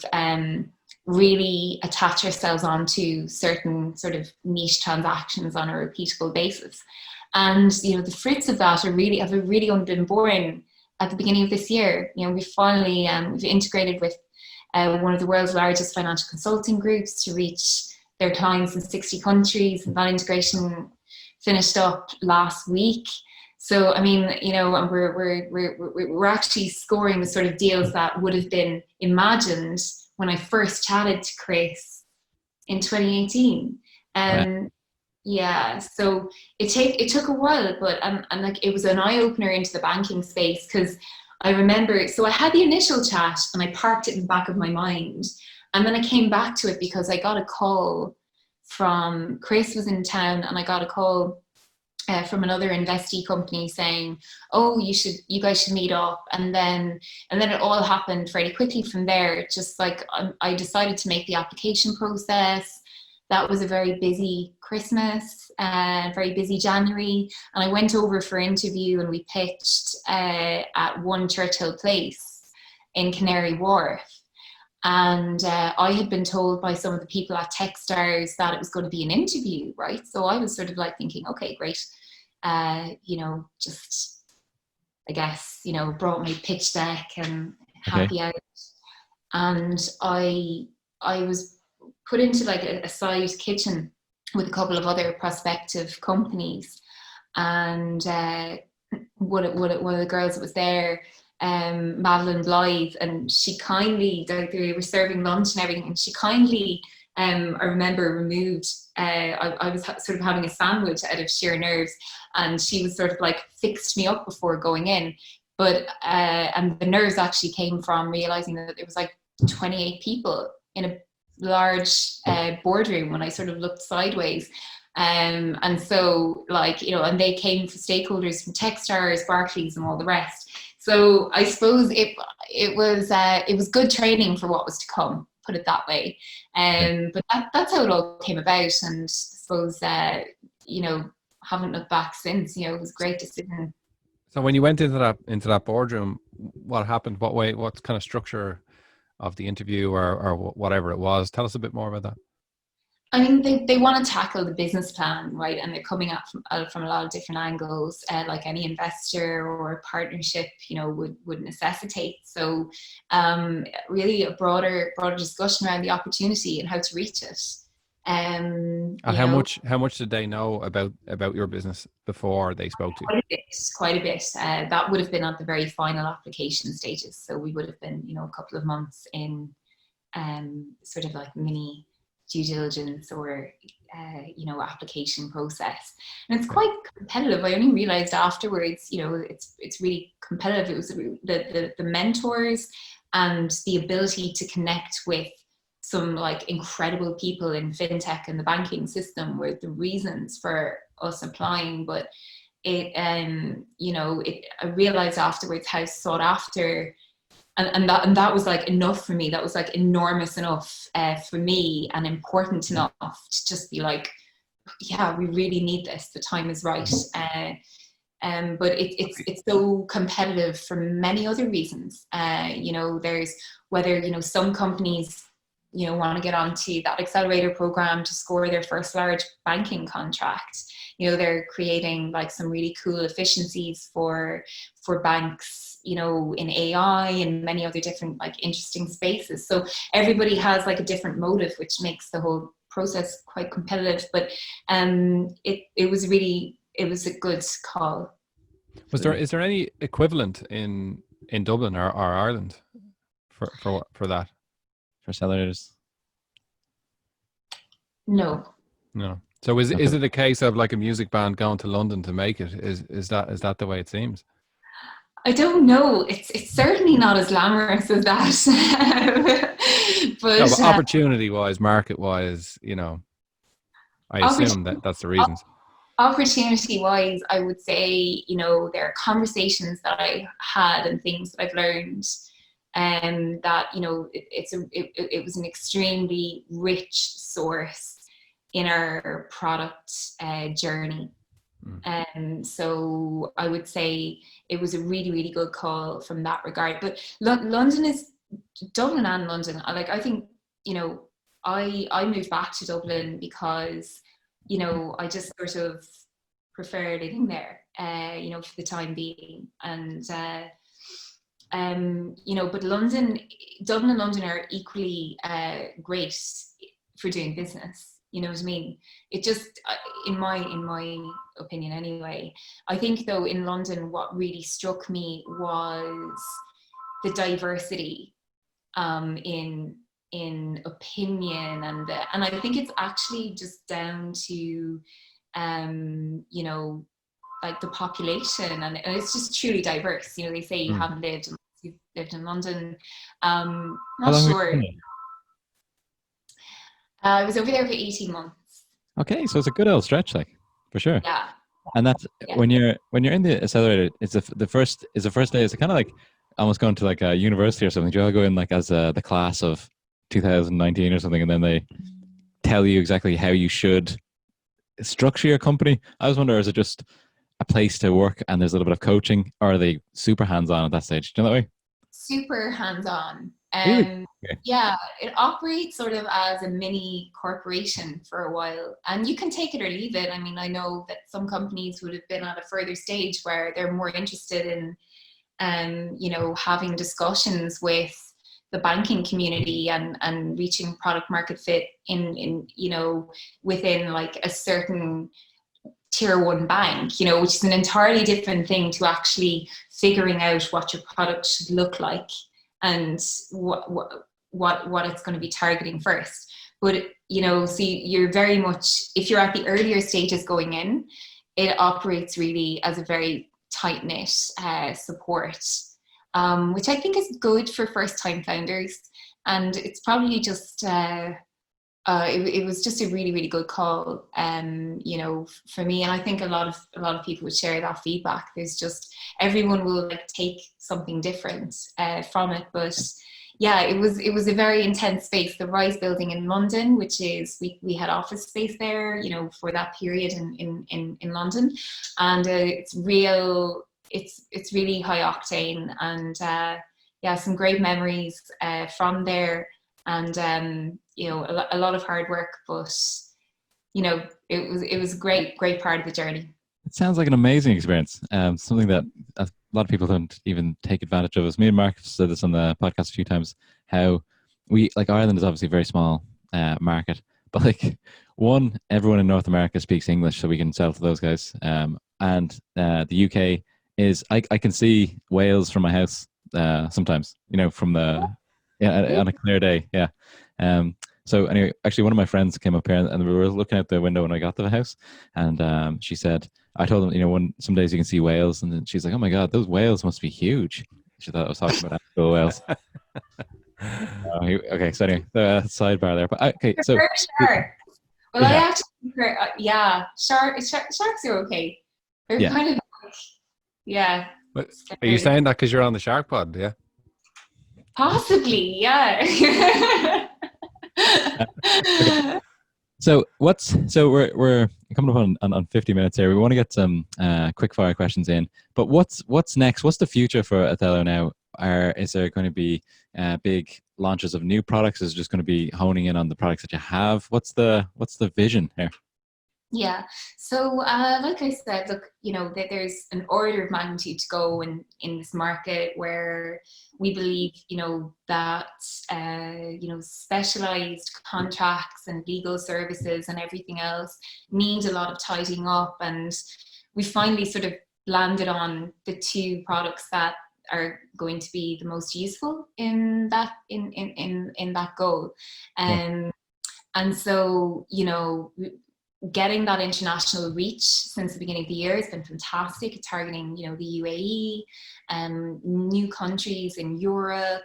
really attach ourselves onto certain sort of niche transactions on a repeatable basis. And the fruits of that have really only been born at the beginning of this year. We finally we've integrated with one of the world's largest financial consulting groups to reach their clients in 60 countries, and that integration finished up last week. So, I mean, we're actually scoring the sort of deals that would have been imagined when I first chatted to Chris in 2018. Yeah, so it took a while, but and like it was an eye opener into the banking space, because I remember, so I had the initial chat and I parked it in the back of my mind, and then I came back to it because I got a call from Chris was in town, and I got a call from another investee company saying, "Oh, you guys should meet up," and then it all happened fairly quickly from there. Just like I decided to make the application process. That was a very busy Christmas, very busy January, and I went over for interview, and we pitched at One Churchill Place in Canary Wharf. And I had been told by some of the people at TechStars that it was going to be an interview, right? So I was sort of like thinking, okay, great. Just, I guess, brought my pitch deck and happy out. And I was put into like a side kitchen with a couple of other prospective companies. And one of the girls that was there, Madeline Blythe, and she kindly, they were serving lunch and everything, and she kindly, I remember, removed, I was sort of having a sandwich out of sheer nerves, and she was sort of like fixed me up before going in. But, and the nerves actually came from realizing that there was like 28 people in a large boardroom when I sort of looked sideways. And so like, and they came for stakeholders from TechStars, Barclays and all the rest. So I suppose it was good training for what was to come, put it that way. But that's how it all came about. And I suppose, haven't looked back since. It was a great decision. So when you went into that boardroom, what happened? What kind of structure of the interview or whatever it was? Tell us a bit more about that. I mean, they want to tackle the business plan, right? And they're coming at from a lot of different angles, like any investor or partnership, would necessitate. So, really a broader discussion around the opportunity and how to reach it. And how much did they know about your business before they spoke to you? Quite a bit. That would have been at the very final application stages. So we would have been, a couple of months in, sort of like mini due diligence or application process, and it's quite competitive. I only realized afterwards, it's really competitive. It was the mentors and the ability to connect with some like incredible people in fintech and the banking system were the reasons for us applying. But I realized afterwards how sought after. And that was like enough for me. That was like enormous enough for me, and important enough to just be like, yeah, we really need this. The time is right. But it's so competitive for many other reasons. There's whether some companies want to get onto that accelerator program to score their first large banking contract. They're creating like some really cool efficiencies for banks, in AI and many other different like interesting spaces. So everybody has like a different motive, which makes the whole process quite competitive. But it was a good call. Is there any equivalent in Dublin or Ireland for that? For accelerators? No. So is it a case of like a music band going to London to make it? Is that the way it seems? I don't know. It's certainly not as glamorous as that. but opportunity wise, market wise, I assume that's the reasons. Opportunity wise, I would say, there are conversations that I had and things that I've learned, and that, it was an extremely rich source in our product journey. And so I would say it was a really, really good call from that regard. But Dublin and London, I think, I moved back to Dublin because, I just sort of prefer living there, for the time being. And, but Dublin and London are equally great for doing business. You know what I mean? It just, in my opinion anyway, I think though in London, what really struck me was the diversity in opinion, and I think it's actually just down to like the population, and it's just truly diverse. They say you haven't lived unless you've lived in London. Not sure. I was over there for 18 months. Okay, so it's a good old stretch, like, for sure. Yeah. And that's when you're in the accelerator. It's the first day. It's kind of like almost going to like a university or something. Do you all go in like as the class of 2019 or something, and then they tell you exactly how you should structure your company? I was wondering, is it just a place to work and there's a little bit of coaching, or are they super hands-on at that stage? Do you know that way? Super hands-on. Really? Okay. Yeah, it operates sort of as a mini corporation for a while, and you can take it or leave it. I mean, I know that some companies would have been at a further stage where they're more interested in, having discussions with the banking community and reaching product market fit in within like a certain tier one bank, which is an entirely different thing to actually figuring out what your product should look like and what it's going to be targeting first. But see, you're very much, if you're at the earlier stages going in, it operates really as a very tight-knit support, which I think is good for first-time founders. And it's probably just it was just a really, really good call, for me. And I think a lot of people would share that feedback. There's just, everyone will like take something different from it. But yeah, it was a very intense space. The Rise building in London, which is, we had office space there, for that period in London. And it's really high octane, and some great memories from there. And a lot of hard work, but it was a great part of the journey. It sounds like an amazing experience. Something that a lot of people don't even take advantage of. As me and Mark said this on the podcast a few times, how we, like, Ireland is obviously a very small market, but like, everyone in North America speaks English, so we can sell to those guys. And the UK is, I can see Wales from my house sometimes, from the on a clear day. Yeah. So anyway, actually one of my friends came up here and we were looking out the window when I got to the house, and she said, I told them, some days you can see whales, and then she's like, oh my God, those whales must be huge. She thought I was talking about actual whales. Okay, so anyway, the sidebar there. But okay, so shark. Well, I actually prefer, sharks are okay. They're kind of But are you saying that because you're on the SharkPod? Yeah. Possibly, yeah. Okay. So we're coming up on 50 minutes here. We want to get some quick fire questions in. But what's next? What's the future for Oathello now? Is there going to be big launches of new products? Is it just going to be honing in on the products that you have? What's the vision here? Yeah. So, like I said, look, that there's an order of magnitude to go in this market where we believe, that, specialized contracts and legal services and everything else need a lot of tidying up. And we finally sort of landed on the two products that are going to be the most useful in that, in that goal. And so, getting that international reach since the beginning of the year has been fantastic, targeting, the UAE, new countries in Europe.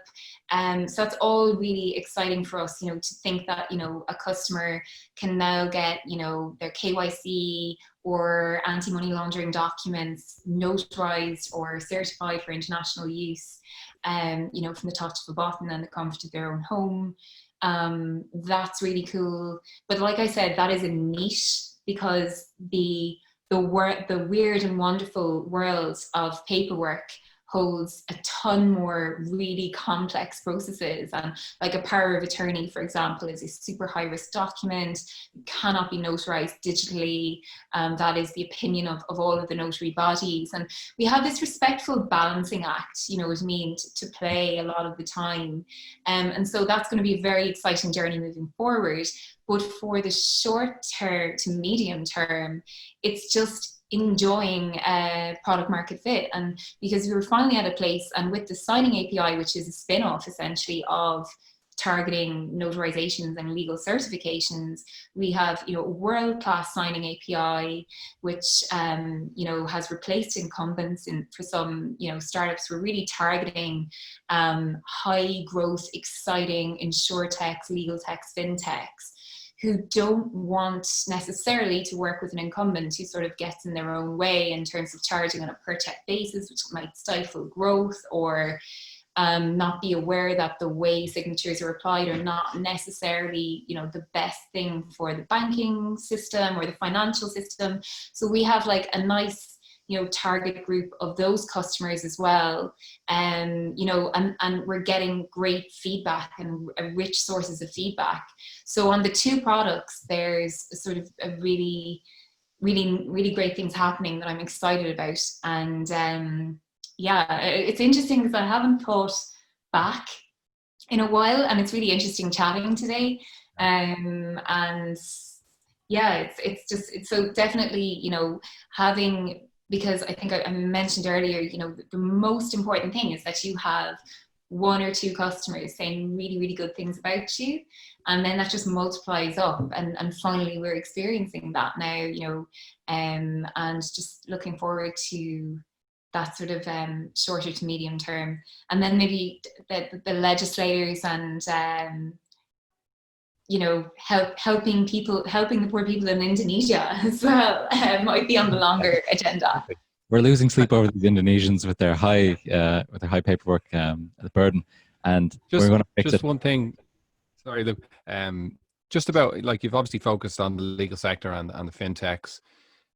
So that's all really exciting for us, to think that, a customer can now get, their KYC or anti-money laundering documents notarized or certified for international use, from the touch of a button and the comfort of their own home. That's really cool. But like I said, that is a niche, because the weird and wonderful world of paperwork holds a ton more really complex processes. And like a power of attorney, for example, is a super high risk document, cannot be notarized digitally. That is the opinion of all of the notary bodies. And we have this respectful balancing act, what I mean, to play a lot of the time. And so that's going to be a very exciting journey moving forward. But for the short term to medium term, it's just enjoying product market fit. And because we were finally at a place, and with the signing API, which is a spin-off essentially of targeting notarizations and legal certifications, we have, a world-class signing API, which, has replaced incumbents for some, startups. We're really targeting high growth, exciting insurtechs, legal techs, fintechs, who don't want necessarily to work with an incumbent who sort of gets in their own way in terms of charging on a per check basis, which might stifle growth, or not be aware that the way signatures are applied are not necessarily, the best thing for the banking system or the financial system. So we have like a nice, target group of those customers as well. And we're getting great feedback and rich sources of feedback. So on the two products, there's sort of a really, really, really great things happening that I'm excited about. And it's interesting because I haven't thought back in a while, and it's really interesting chatting today. And yeah, it's so definitely, having, because I think I mentioned earlier, the most important thing is that you have one or two customers saying really, really good things about you. And then that just multiplies up. And finally, we're experiencing that now, and just looking forward to that sort of shorter to medium term. And then maybe the legislators and, helping the poor people in Indonesia as well might be on the longer agenda. We're losing sleep over these Indonesians with their high paperwork the burden, and we're going to fix just it. One thing. Sorry, Luke. Just about, like, you've obviously focused on the legal sector and the fintechs.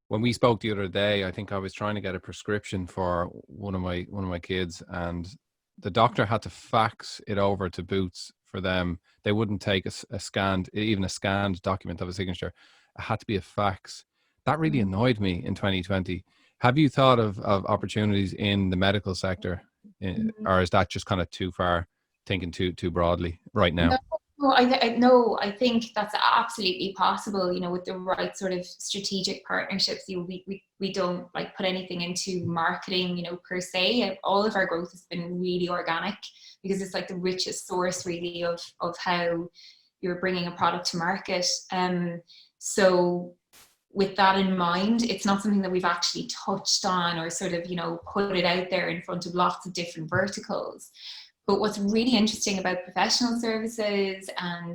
When we spoke the other day, I think I was trying to get a prescription for one of my kids, and the doctor had to fax it over to Boots for them. They wouldn't take a scanned document of a signature. It had to be a fax. That really annoyed me in 2020. Have you thought of opportunities in the medical sector, or is that just kind of too far, thinking too broadly right now? No, I think that's absolutely possible, with the right sort of strategic partnerships. We don't like put anything into marketing, per se. All of our growth has been really organic, because it's like the richest source really of how you're bringing a product to market. So with that in mind, it's not something that we've actually touched on or sort of, put it out there in front of lots of different verticals. But what's really interesting about professional services and,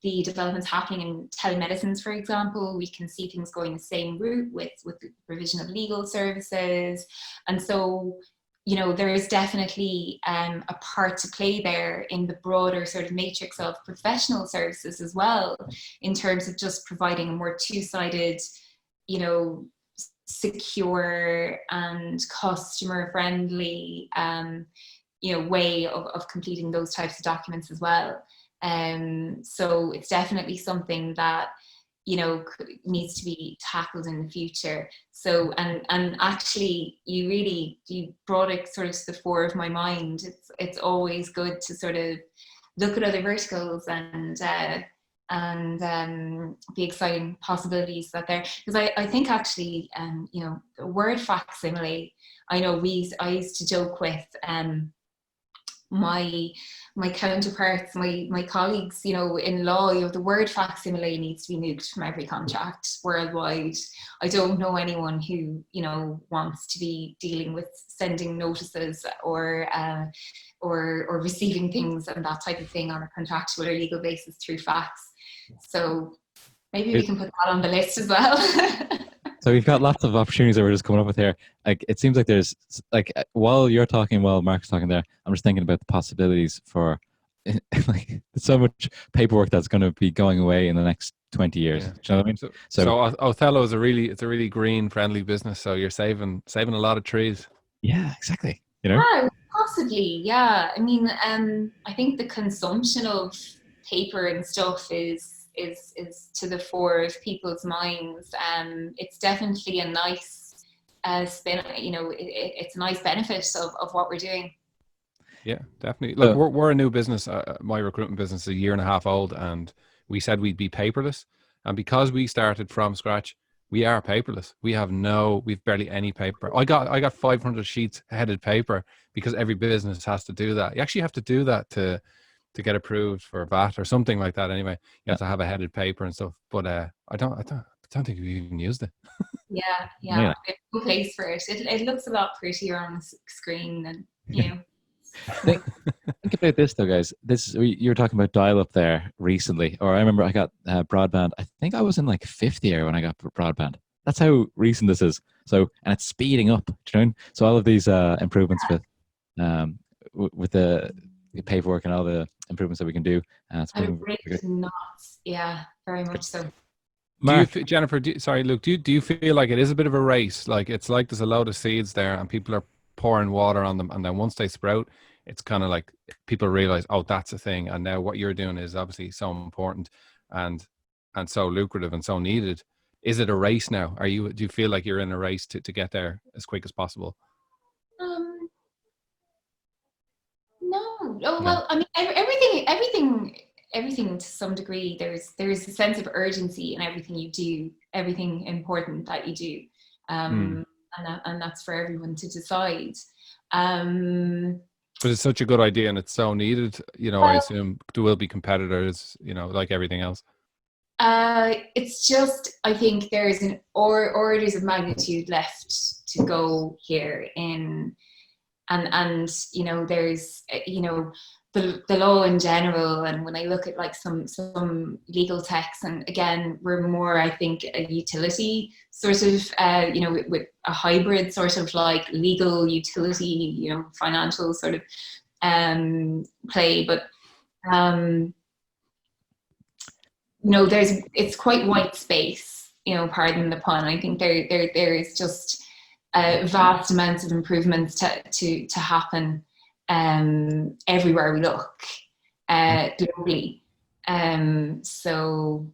the developments happening in telemedicines, for example, we can see things going the same route with the provision of legal services. And so, there is definitely a part to play there in the broader sort of matrix of professional services as well, in terms of just providing a more two-sided, secure and customer friendly way of completing those types of documents as well. So it's definitely something that needs to be tackled in the future. So and actually you brought it sort of to the fore of my mind. It's always good to sort of look at other verticals and the exciting possibilities that there, because I think actually the word facsimile, I know I used to joke with my counterparts, my colleagues, in law, the word facsimile needs to be nuked from every contract worldwide. I don't know anyone who wants to be dealing with sending notices or receiving things and that type of thing on a contractual or legal basis through fax. So maybe we can put that on the list as well. So we've got lots of opportunities that we're just coming up with here. Like, it seems like there's, like, while you're talking, while Mark's talking there, I'm just thinking about the possibilities for like so much paperwork that's going to be going away in the next 20 years. Yeah. Do you know what I mean? So Oathello is it's a really green friendly business. So you're saving a lot of trees. Yeah, exactly. Yeah, possibly. Yeah. I mean, I think the consumption of paper and stuff is to the fore of people's minds. It's definitely a nice spin. It's a nice benefit of what we're doing. Yeah, definitely. Look, we're a new business. My recruitment business is 1.5 years old, and we said we'd be paperless. And because we started from scratch, we are paperless. We've barely any paper. I got 500 sheets headed paper because every business has to do that. You actually have to do that to get approved for VAT or something like that. Anyway, you have to have a headed paper and stuff. But I don't think we've even used it. Yeah. It's no place for it. It looks a lot prettier on the screen than Think about this though, guys. You were talking about dial-up there recently, or I remember I got broadband. I think I was in like 5th year when I got broadband. That's how recent this is. So, and it's speeding up. Do you know? So all of these improvements with the paperwork and all the improvements that we can do. It's nuts. Yeah, very much so. Mark, Jennifer, Luke, do you feel like it is a bit of a race? Like, it's like there's a load of seeds there and people are pouring water on them, and then once they sprout, it's kind of like people realize, oh, that's a thing, and now what you're doing is obviously so important and so lucrative and so needed. Is it a race now? Do you feel like you're in a race to get there as quick as possible? No. Oh, well, I mean, everything to some degree, there's a sense of urgency in everything you do, everything important that you do. And that's for everyone to decide. But it's such a good idea and it's so needed. I assume there will be competitors, like everything else. It's just, I think there's an orders of magnitude left to go here and there's the law in general, and when I look at like some legal texts, and again we're more, I think, a utility sort of with a hybrid sort of like legal utility financial sort of play, but it's quite white space, pardon the pun. I think there is just vast amounts of improvements to happen everywhere we look globally. So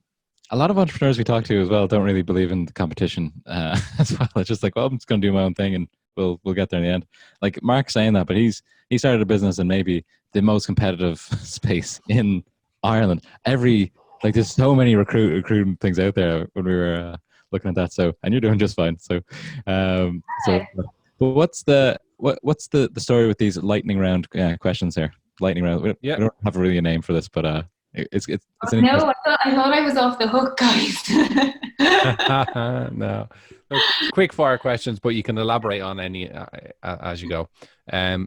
a lot of entrepreneurs we talk to as well don't really believe in the competition as well. It's just like, well, I'm just going to do my own thing and we'll get there in the end. Like Mark's saying that, but he started a business in maybe the most competitive space in Ireland. There's so many recruiting things out there when we were looking at that. So, and you're doing just fine. So, but what's the story with these lightning round questions here? Lightning round. We don't have really a name for this, but it's no. I thought I was off the hook, guys. No, look, quick fire questions, but you can elaborate on any as you go.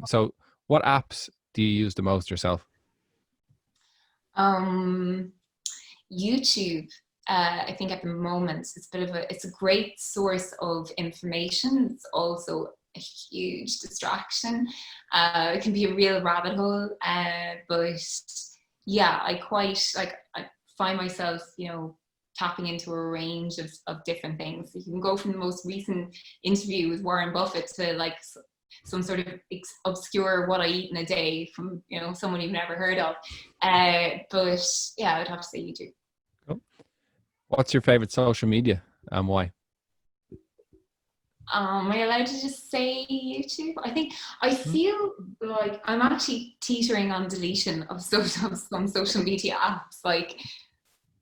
So, what apps do you use the most yourself? YouTube. I think at the moment it's a great source of information. It's also a huge distraction. It can be a real rabbit hole, but yeah, I find myself, tapping into a range of different things. You can go from the most recent interview with Warren Buffett to like some sort of obscure what I eat in a day from, you know, someone you've never heard of. But yeah, I would have to say YouTube. Cool. What's your favorite social media and why? Am I allowed to just say YouTube? I feel like I'm actually teetering on deletion of some social media apps, like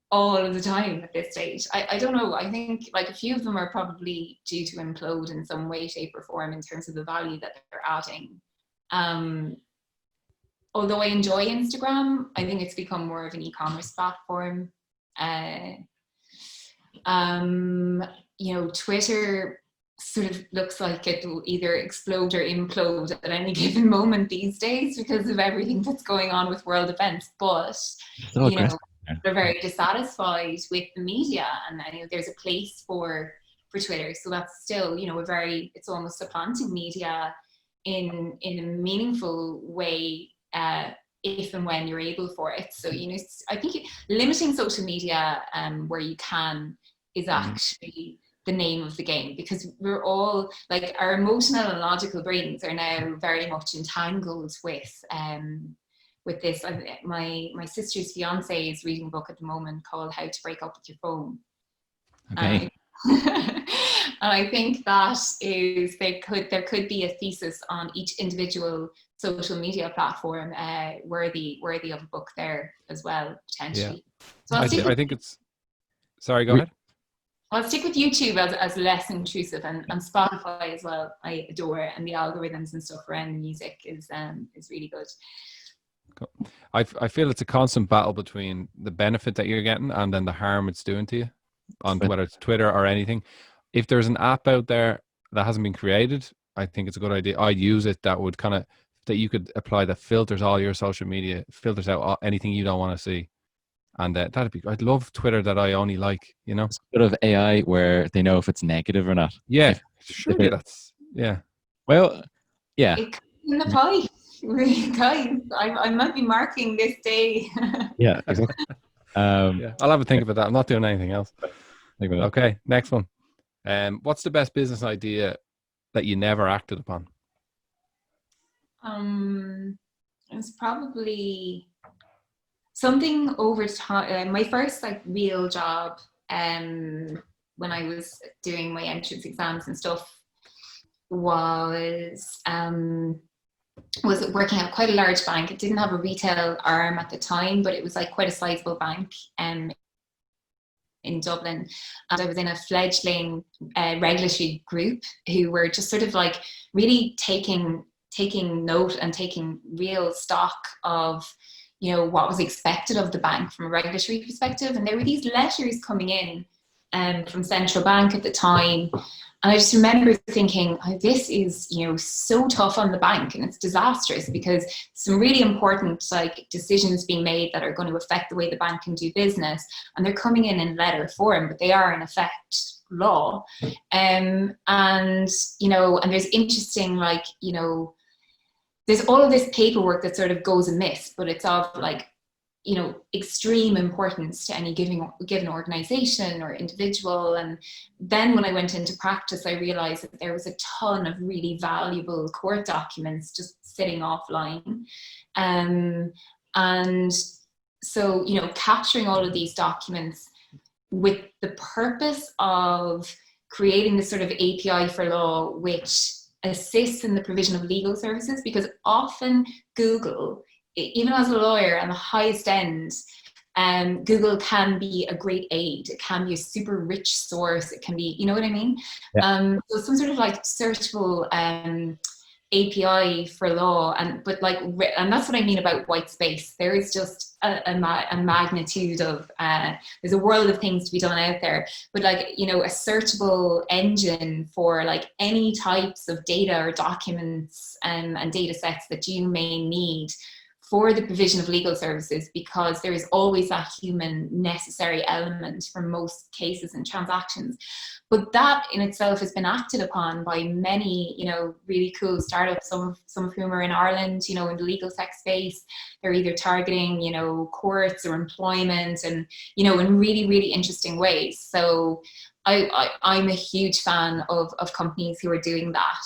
all of the time at this stage. I don't know. I think like a few of them are probably due to implode in some way, shape, or form in terms of the value that they're adding. Although I enjoy Instagram, I think it's become more of an e-commerce platform. You know, Twitter sort of looks like it will either explode or implode at any given moment these days because of everything that's going on with world events. But So you know, aggressive. they're very dissatisfied with the media, and you know, there's a place for Twitter. So that's still, you know, it's almost supplanting media in a meaningful way. If and when you're able for it. So, you know, I think limiting social media where you can is actually the name of the game, because we're all like, our emotional and logical brains are now very much entangled with this. My sister's fiance is reading a book at the moment called How to Break Up with Your Phone. Okay. And I think that is, there could be a thesis on each individual social media platform worthy of a book there as well, potentially. Yeah. So I think it's, sorry, go ahead. I'll stick with YouTube as less intrusive, and Spotify as well. I adore, and the algorithms and stuff around music is really good. Cool. I feel it's a constant battle between the benefit that you're getting and then the harm it's doing to you, on whether it's Twitter or anything. If there's an app out there that hasn't been created, I think it's a good idea. I'd use it. That would kind of, that you could apply, that filters all your social media, filters out anything you don't want to see. And that'd be, I'd love Twitter that I only like, you know, Sort of AI where they know if it's negative or not. Yeah, surely that's, yeah. Well, yeah. It comes in the pie. Guys, I might be marking this day. Yeah, exactly. Yeah, I'll have a think about that. I'm not doing anything else. Think about that. Okay, next one. What's the best business idea that you never acted upon? It's probably something over time. My first like real job, when I was doing my entrance exams and stuff, was working at quite a large bank. It didn't have a retail arm at the time, but it was like quite a sizable bank in Dublin. And I was in a fledgling regulatory group who were just sort of like really taking note and taking real stock of, you know, what was expected of the bank from a regulatory perspective. And there were these letters coming in from central bank at the time. And I just remember thinking, oh, this is, you know, so tough on the bank, and it's disastrous because some really important like decisions being made that are going to affect the way the bank can do business, and they're coming in letter form, but they are in effect law. And you know, and there's interesting, like, you know, there's all of this paperwork that sort of goes amiss, but it's of like, you know, extreme importance to any given organization or individual. And then when I went into practice, I realized that there was a ton of really valuable court documents just sitting offline. And so, you know, capturing all of these documents with the purpose of creating this sort of API for law, which assists in the provision of legal services, because often Google, even as a lawyer on the highest end, Google can be a great aid. It can be a super rich source. It can be, you know what I mean? Yeah. So some sort of like searchable API for law, and that's what I mean about white space. There is just a magnitude of there's a world of things to be done out there, but like, you know, a searchable engine for like any types of data or documents and data sets that you may need for the provision of legal services, because there is always that human necessary element for most cases and transactions. But that in itself has been acted upon by many, you know, really cool startups, some of whom are in Ireland, you know, in the legal tech space. They're either targeting, you know, courts or employment, and, you know, in really, really interesting ways. So I'm a huge fan of companies who are doing that.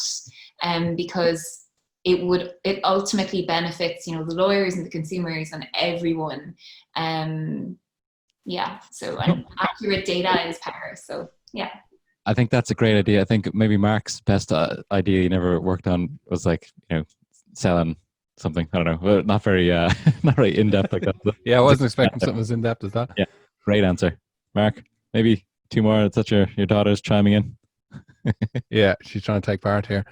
because it ultimately benefits, the lawyers and the consumers and everyone. So and accurate data is power. So yeah. I think that's a great idea. I think maybe Mark's best idea he never worked on was like, selling something. I don't know. Not very in depth like that. Yeah, I wasn't expecting something as in depth as that. Yeah, great answer, Mark. Maybe two more. It's such your daughter's chiming in. Yeah, she's trying to take part here.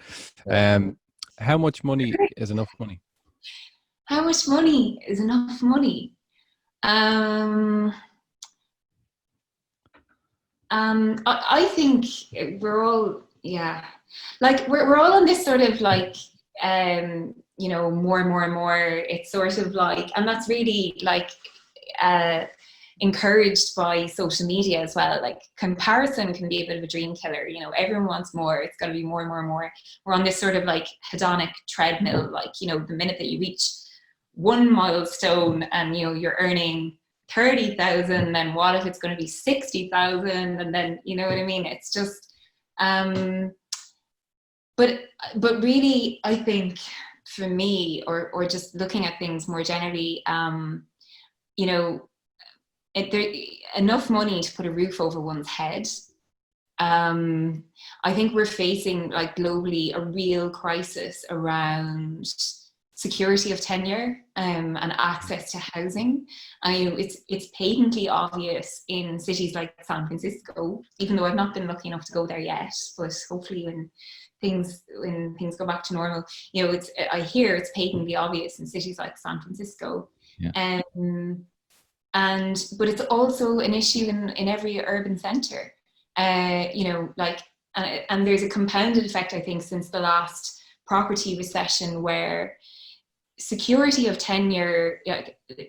How much money is enough money? How much money is enough money? I think we're all, like we're all on this sort of like, more and more and more. It's sort of like, and that's really like encouraged by social media as well. Like comparison can be a bit of a dream killer. Everyone wants more. It's got to be more and more and more. We're on this sort of like hedonic treadmill. Like, the minute that you reach one milestone and you're earning 30,000, then what if it's going to be 60,000? And then, you know what I mean? It's just, but really, I think for me, or just looking at things more generally, enough money to put a roof over one's head. I think we're facing, like, globally a real crisis around security of tenure and access to housing. It's patently obvious in cities like San Francisco, even though I've not been lucky enough to go there yet, but hopefully when things go back to normal, I hear it's patently obvious in cities like San Francisco. Yeah. But it's also an issue in every urban centre. And there's a compounded effect, I think, since the last property recession, where security of tenure,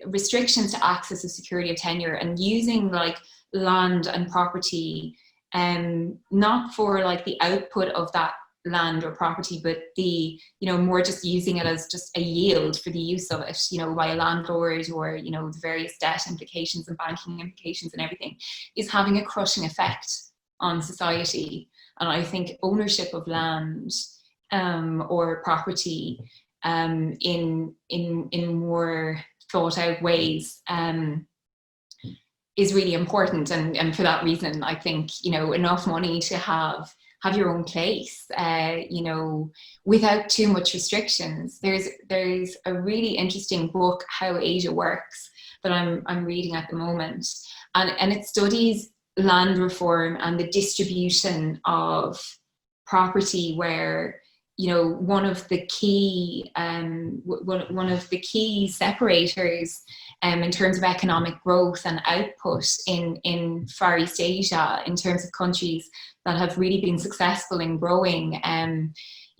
restrictions to access of security of tenure, and using like land and property, not for like the output of that land or property, but the, more just using it as just a yield for the use of it, by a landlord, or, the various debt implications and banking implications and everything, is having a crushing effect on society. And I think ownership of land or property in more thought out ways is really important. And for that reason, I think, enough money to have your own place, without too much restrictions. There's a really interesting book, How Asia Works, that I'm reading at the moment. And it studies land reform and the distribution of property, where one of the key separators in terms of economic growth and output in Far East Asia, in terms of countries that have really been successful in growing,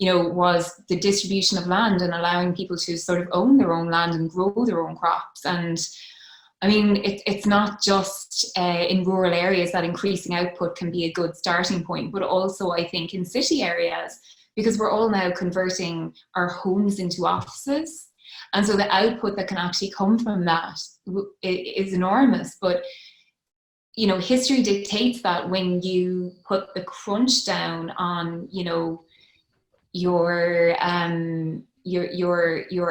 was the distribution of land and allowing people to sort of own their own land and grow their own crops. And I mean, it's not just in rural areas that increasing output can be a good starting point, but also I think in city areas, because we're all now converting our homes into offices. And so the output that can actually come from that is enormous. But, history dictates that when you put the crunch down on, your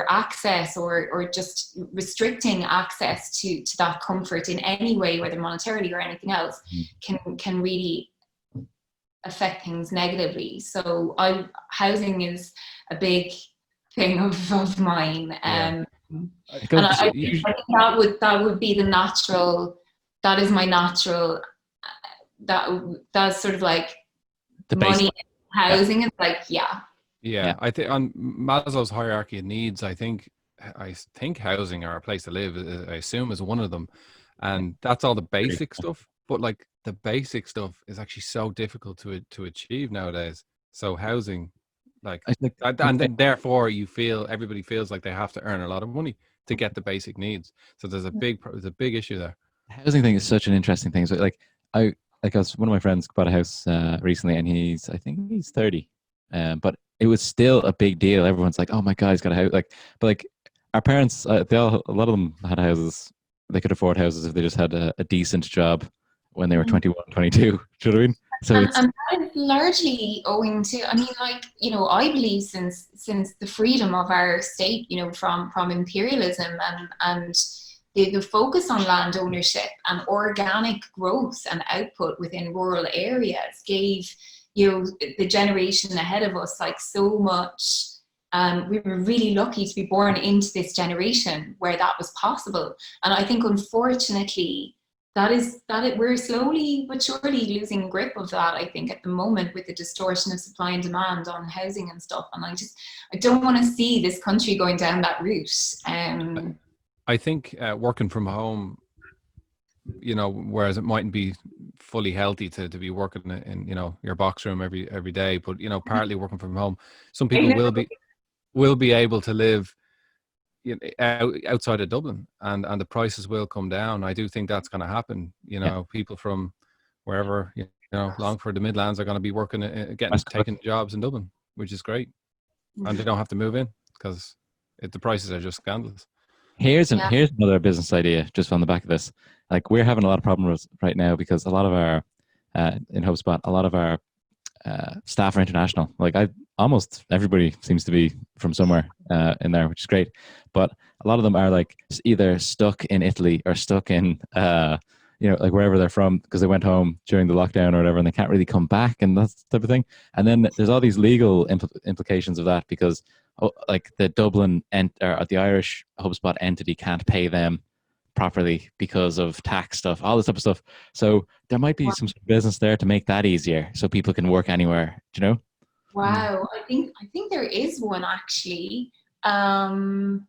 access, or just restricting access to that comfort in any way, whether monetarily or anything else, can really affect things negatively. So housing is a big thing of mine. And I think that would be the natural, that is my natural, that's sort of like the money, housing is like, yeah. I think on Maslow's hierarchy of needs, I think housing, or a place to live, I assume, is one of them. And that's all the basic stuff. But like the basic stuff is actually so difficult to achieve nowadays. So housing, and then therefore everybody feels like they have to earn a lot of money to get the basic needs. So there's a big issue there. The housing thing is such an interesting thing. So one of my friends bought a house recently, and I think he's 30, but it was still a big deal. Everyone's like, "Oh my God, he's got a house!" But our parents, a lot of them had houses. They could afford houses if they just had a decent job when they were 21, 22. Do you know what I mean? So it's And that is largely owing to, I mean, like, you know, I believe since the freedom of our state, you know, from imperialism and the focus on land ownership and organic growth and output within rural areas gave, you know, the generation ahead of us like so much. We were really lucky to be born into this generation where that was possible. And I think, unfortunately, we're slowly but surely losing grip of that, I think, at the moment, with the distortion of supply and demand on housing and stuff. And I don't want to see this country going down that route. I think working from home, you know, whereas it mightn't be fully healthy to be working in, you know, your box room every day, but, you know, partly working from home, some people will be able to live, you know, outside of Dublin, and the prices will come down. I do think that's going to happen. You know, people from wherever, you know, Longford, the Midlands, are going to be working, taking jobs in Dublin, which is great, and they don't have to move in because the prices are just scandalous. Here's another business idea just on the back of this. Like, we're having a lot of problems right now because a lot of our in HubSpot, a lot of our staff are international. Like, almost everybody seems to be from somewhere in there, which is great. But a lot of them are like either stuck in Italy or stuck in you know, like wherever they're from, because they went home during the lockdown or whatever, and they can't really come back and that type of thing. And then there's all these legal implications of that because like the Dublin or the Irish HubSpot entity can't pay them properly because of tax stuff, all this type of stuff. So there might be some business there to make that easier, so people can work anywhere. Do you know? Wow, I think there is one actually. Let me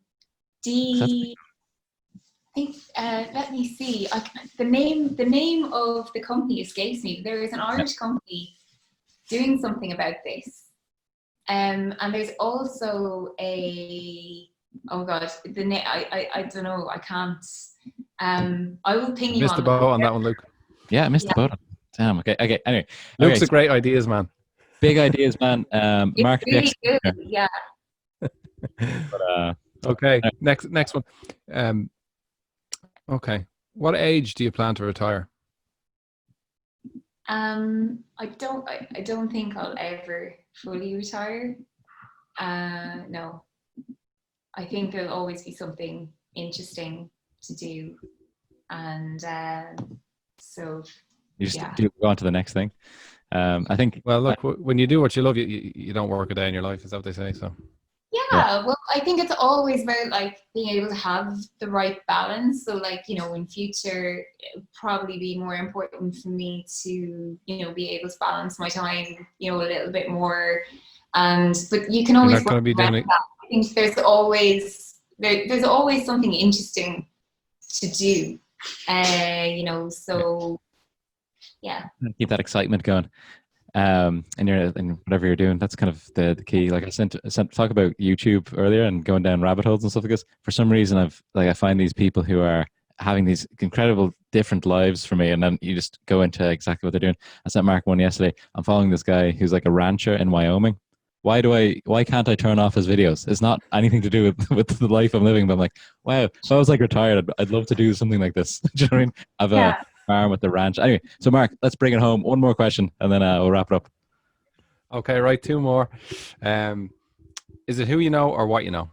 see. The name of the company escapes me. There is an Irish company doing something about this. And there's also I don't know, I can't. I will ping you Missed the boat on that one, Luke. Yeah, I missed the boat. Damn. Okay. Anyway, Luke's a great ideas man. Big ideas, man. It's Mark, really good. Yeah. But, okay. Next one. Okay. What age do you plan to retire? I don't think I'll ever fully retire. No. I think there'll always be something interesting to do, and so you just go on to the next thing. I think. Well, look, when you do what you love, you don't work a day in your life. Is that what they say? So. Yeah, well, I think it's always about like being able to have the right balance. So, like, you know, in future, it'll probably be more important for me to, you know, be able to balance my time, you know, a little bit more. But you can always work around that. I think there's always something interesting to do, you know. So, yeah. Keep that excitement going. And whatever you're doing, that's kind of the key. Like I sent talk about YouTube earlier and going down rabbit holes and stuff, because for some reason I find these people who are having these incredible different lives for me, and then you just go into exactly what they're doing. I sent Mark one yesterday. I'm following this guy who's like a rancher in Wyoming. Why can't I turn off his videos? It's not anything to do with the life I'm living, but I'm like, wow, if I was like retired, I'd love to do something like this. Do you know what I mean? Have a farm with the ranch. Anyway, so Mark, let's bring it home. One more question, and then we'll wrap it up. Okay, right. Two more. Is it who you know or what you know?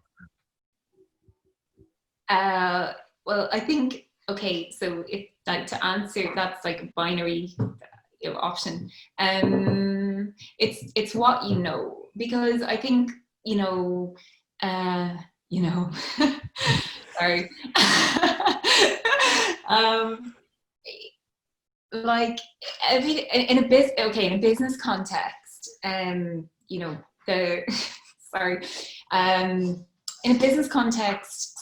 Well, I think, okay, so if like to answer, that's like a binary option. It's what you know, because I think, you know, sorry. Like in a business context, you know, in a business context,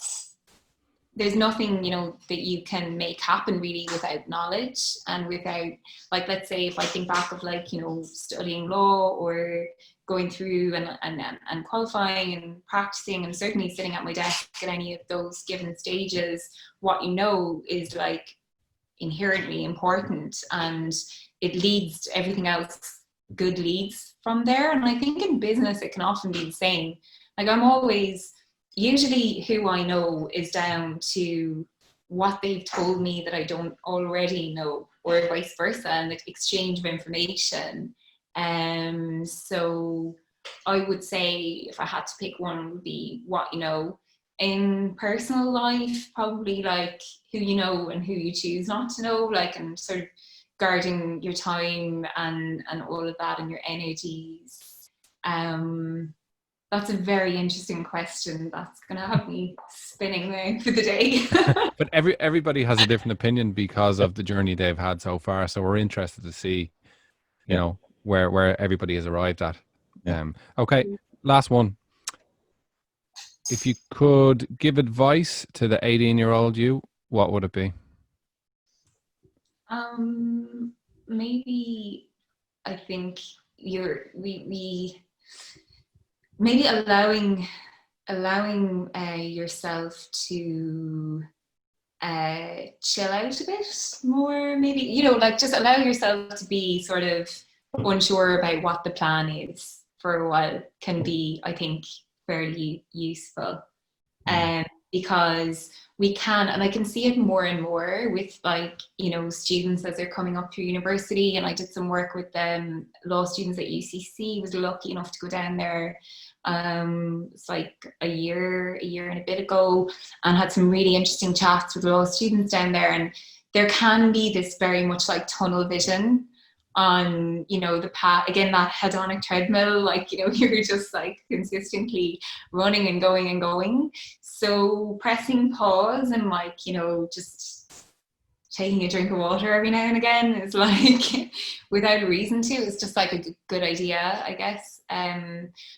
there's nothing, you know, that you can make happen really without knowledge and without, like, let's say if I think back of like, you know, studying law or going through and qualifying and practicing, and certainly sitting at my desk at any of those given stages, what you know is like inherently important, and it leads to everything else. Good leads from there. And I think in business it can often be the same. Like, I'm always, usually who I know is down to what they've told me that I don't already know, or vice versa, and the exchange of information. So I would say if I had to pick one, would be what you know. In personal life, probably like who you know and who you choose not to know, like, and sort of guarding your time and all of that and your energies. That's a very interesting question. That's gonna have me spinning there for the day. But everybody has a different opinion because of the journey they've had so far. So we're interested to see, you know, where everybody has arrived at. Okay, last one. If you could give advice to the 18-year-old you, what would it be? Maybe I think we maybe allowing yourself to chill out a bit more, maybe, you know, like just allow yourself to be sort of unsure about what the plan is for a while can be, I think, fairly useful. Because we can, and I can see it more and more with, like, you know, students as they're coming up through university. And I did some work with law students at UCC, was lucky enough to go down there it's like a year and a bit ago, and had some really interesting chats with law students down there. And there can be this very much like tunnel vision on, you know, the path, again, that hedonic treadmill, like, you know, you're just like consistently running and going and going. So pressing pause and, like, you know, just taking a drink of water every now and again is like, without a reason to, it's just like a good idea, I guess.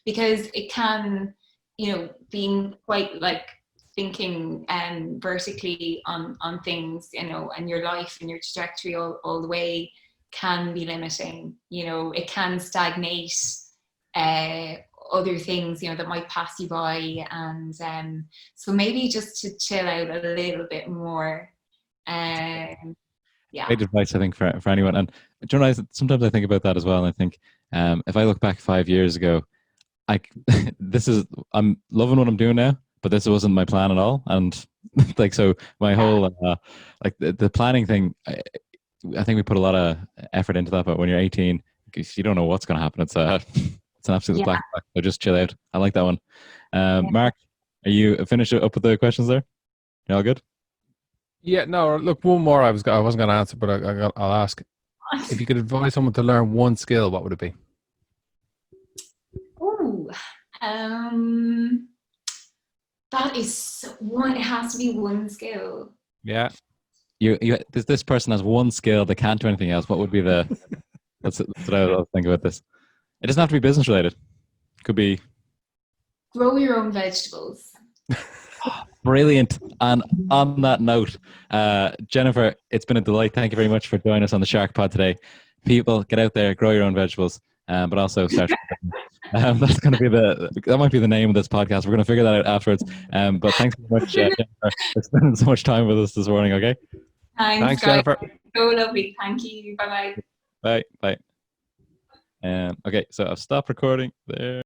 Because it can, you know, being quite like thinking vertically on things, you know, and your life and your trajectory all the way can be limiting. You know, it can stagnate other things, you know, that might pass you by. And so maybe just to chill out a little bit more. Yeah. Great advice, I think, for anyone. And journalists, sometimes I think about that as well. And I think if I look back 5 years ago, I'm loving what I'm doing now, but this wasn't my plan at all. And like, so my whole, like the planning thing, I think we put a lot of effort into that, but when you're 18, you don't know what's going to happen. It's an absolute black box. So just chill out. I like that one. Mark, are you finished up with the questions there? You all good? Yeah, no, look, one more I wasn't going to answer, but I'll ask. If you could advise someone to learn one skill, what would it be? Oh, that is one, it has to be one skill. Yeah. This person has one skill, they can't do anything else. What would be that's what I was thinking about this. It doesn't have to be business related. It could be grow your own vegetables. Brilliant. And on that note, Jennifer, it's been a delight. Thank you very much for joining us on the SharkPod today. People, get out there, grow your own vegetables, but also start. That's going to be that might be the name of this podcast. We're going to figure that out afterwards. But thanks so much, Jennifer, for spending so much time with us this morning. Okay. Thanks, Jennifer. So lovely. Thank you. Bye-bye. Bye. Okay, so I've stopped recording there.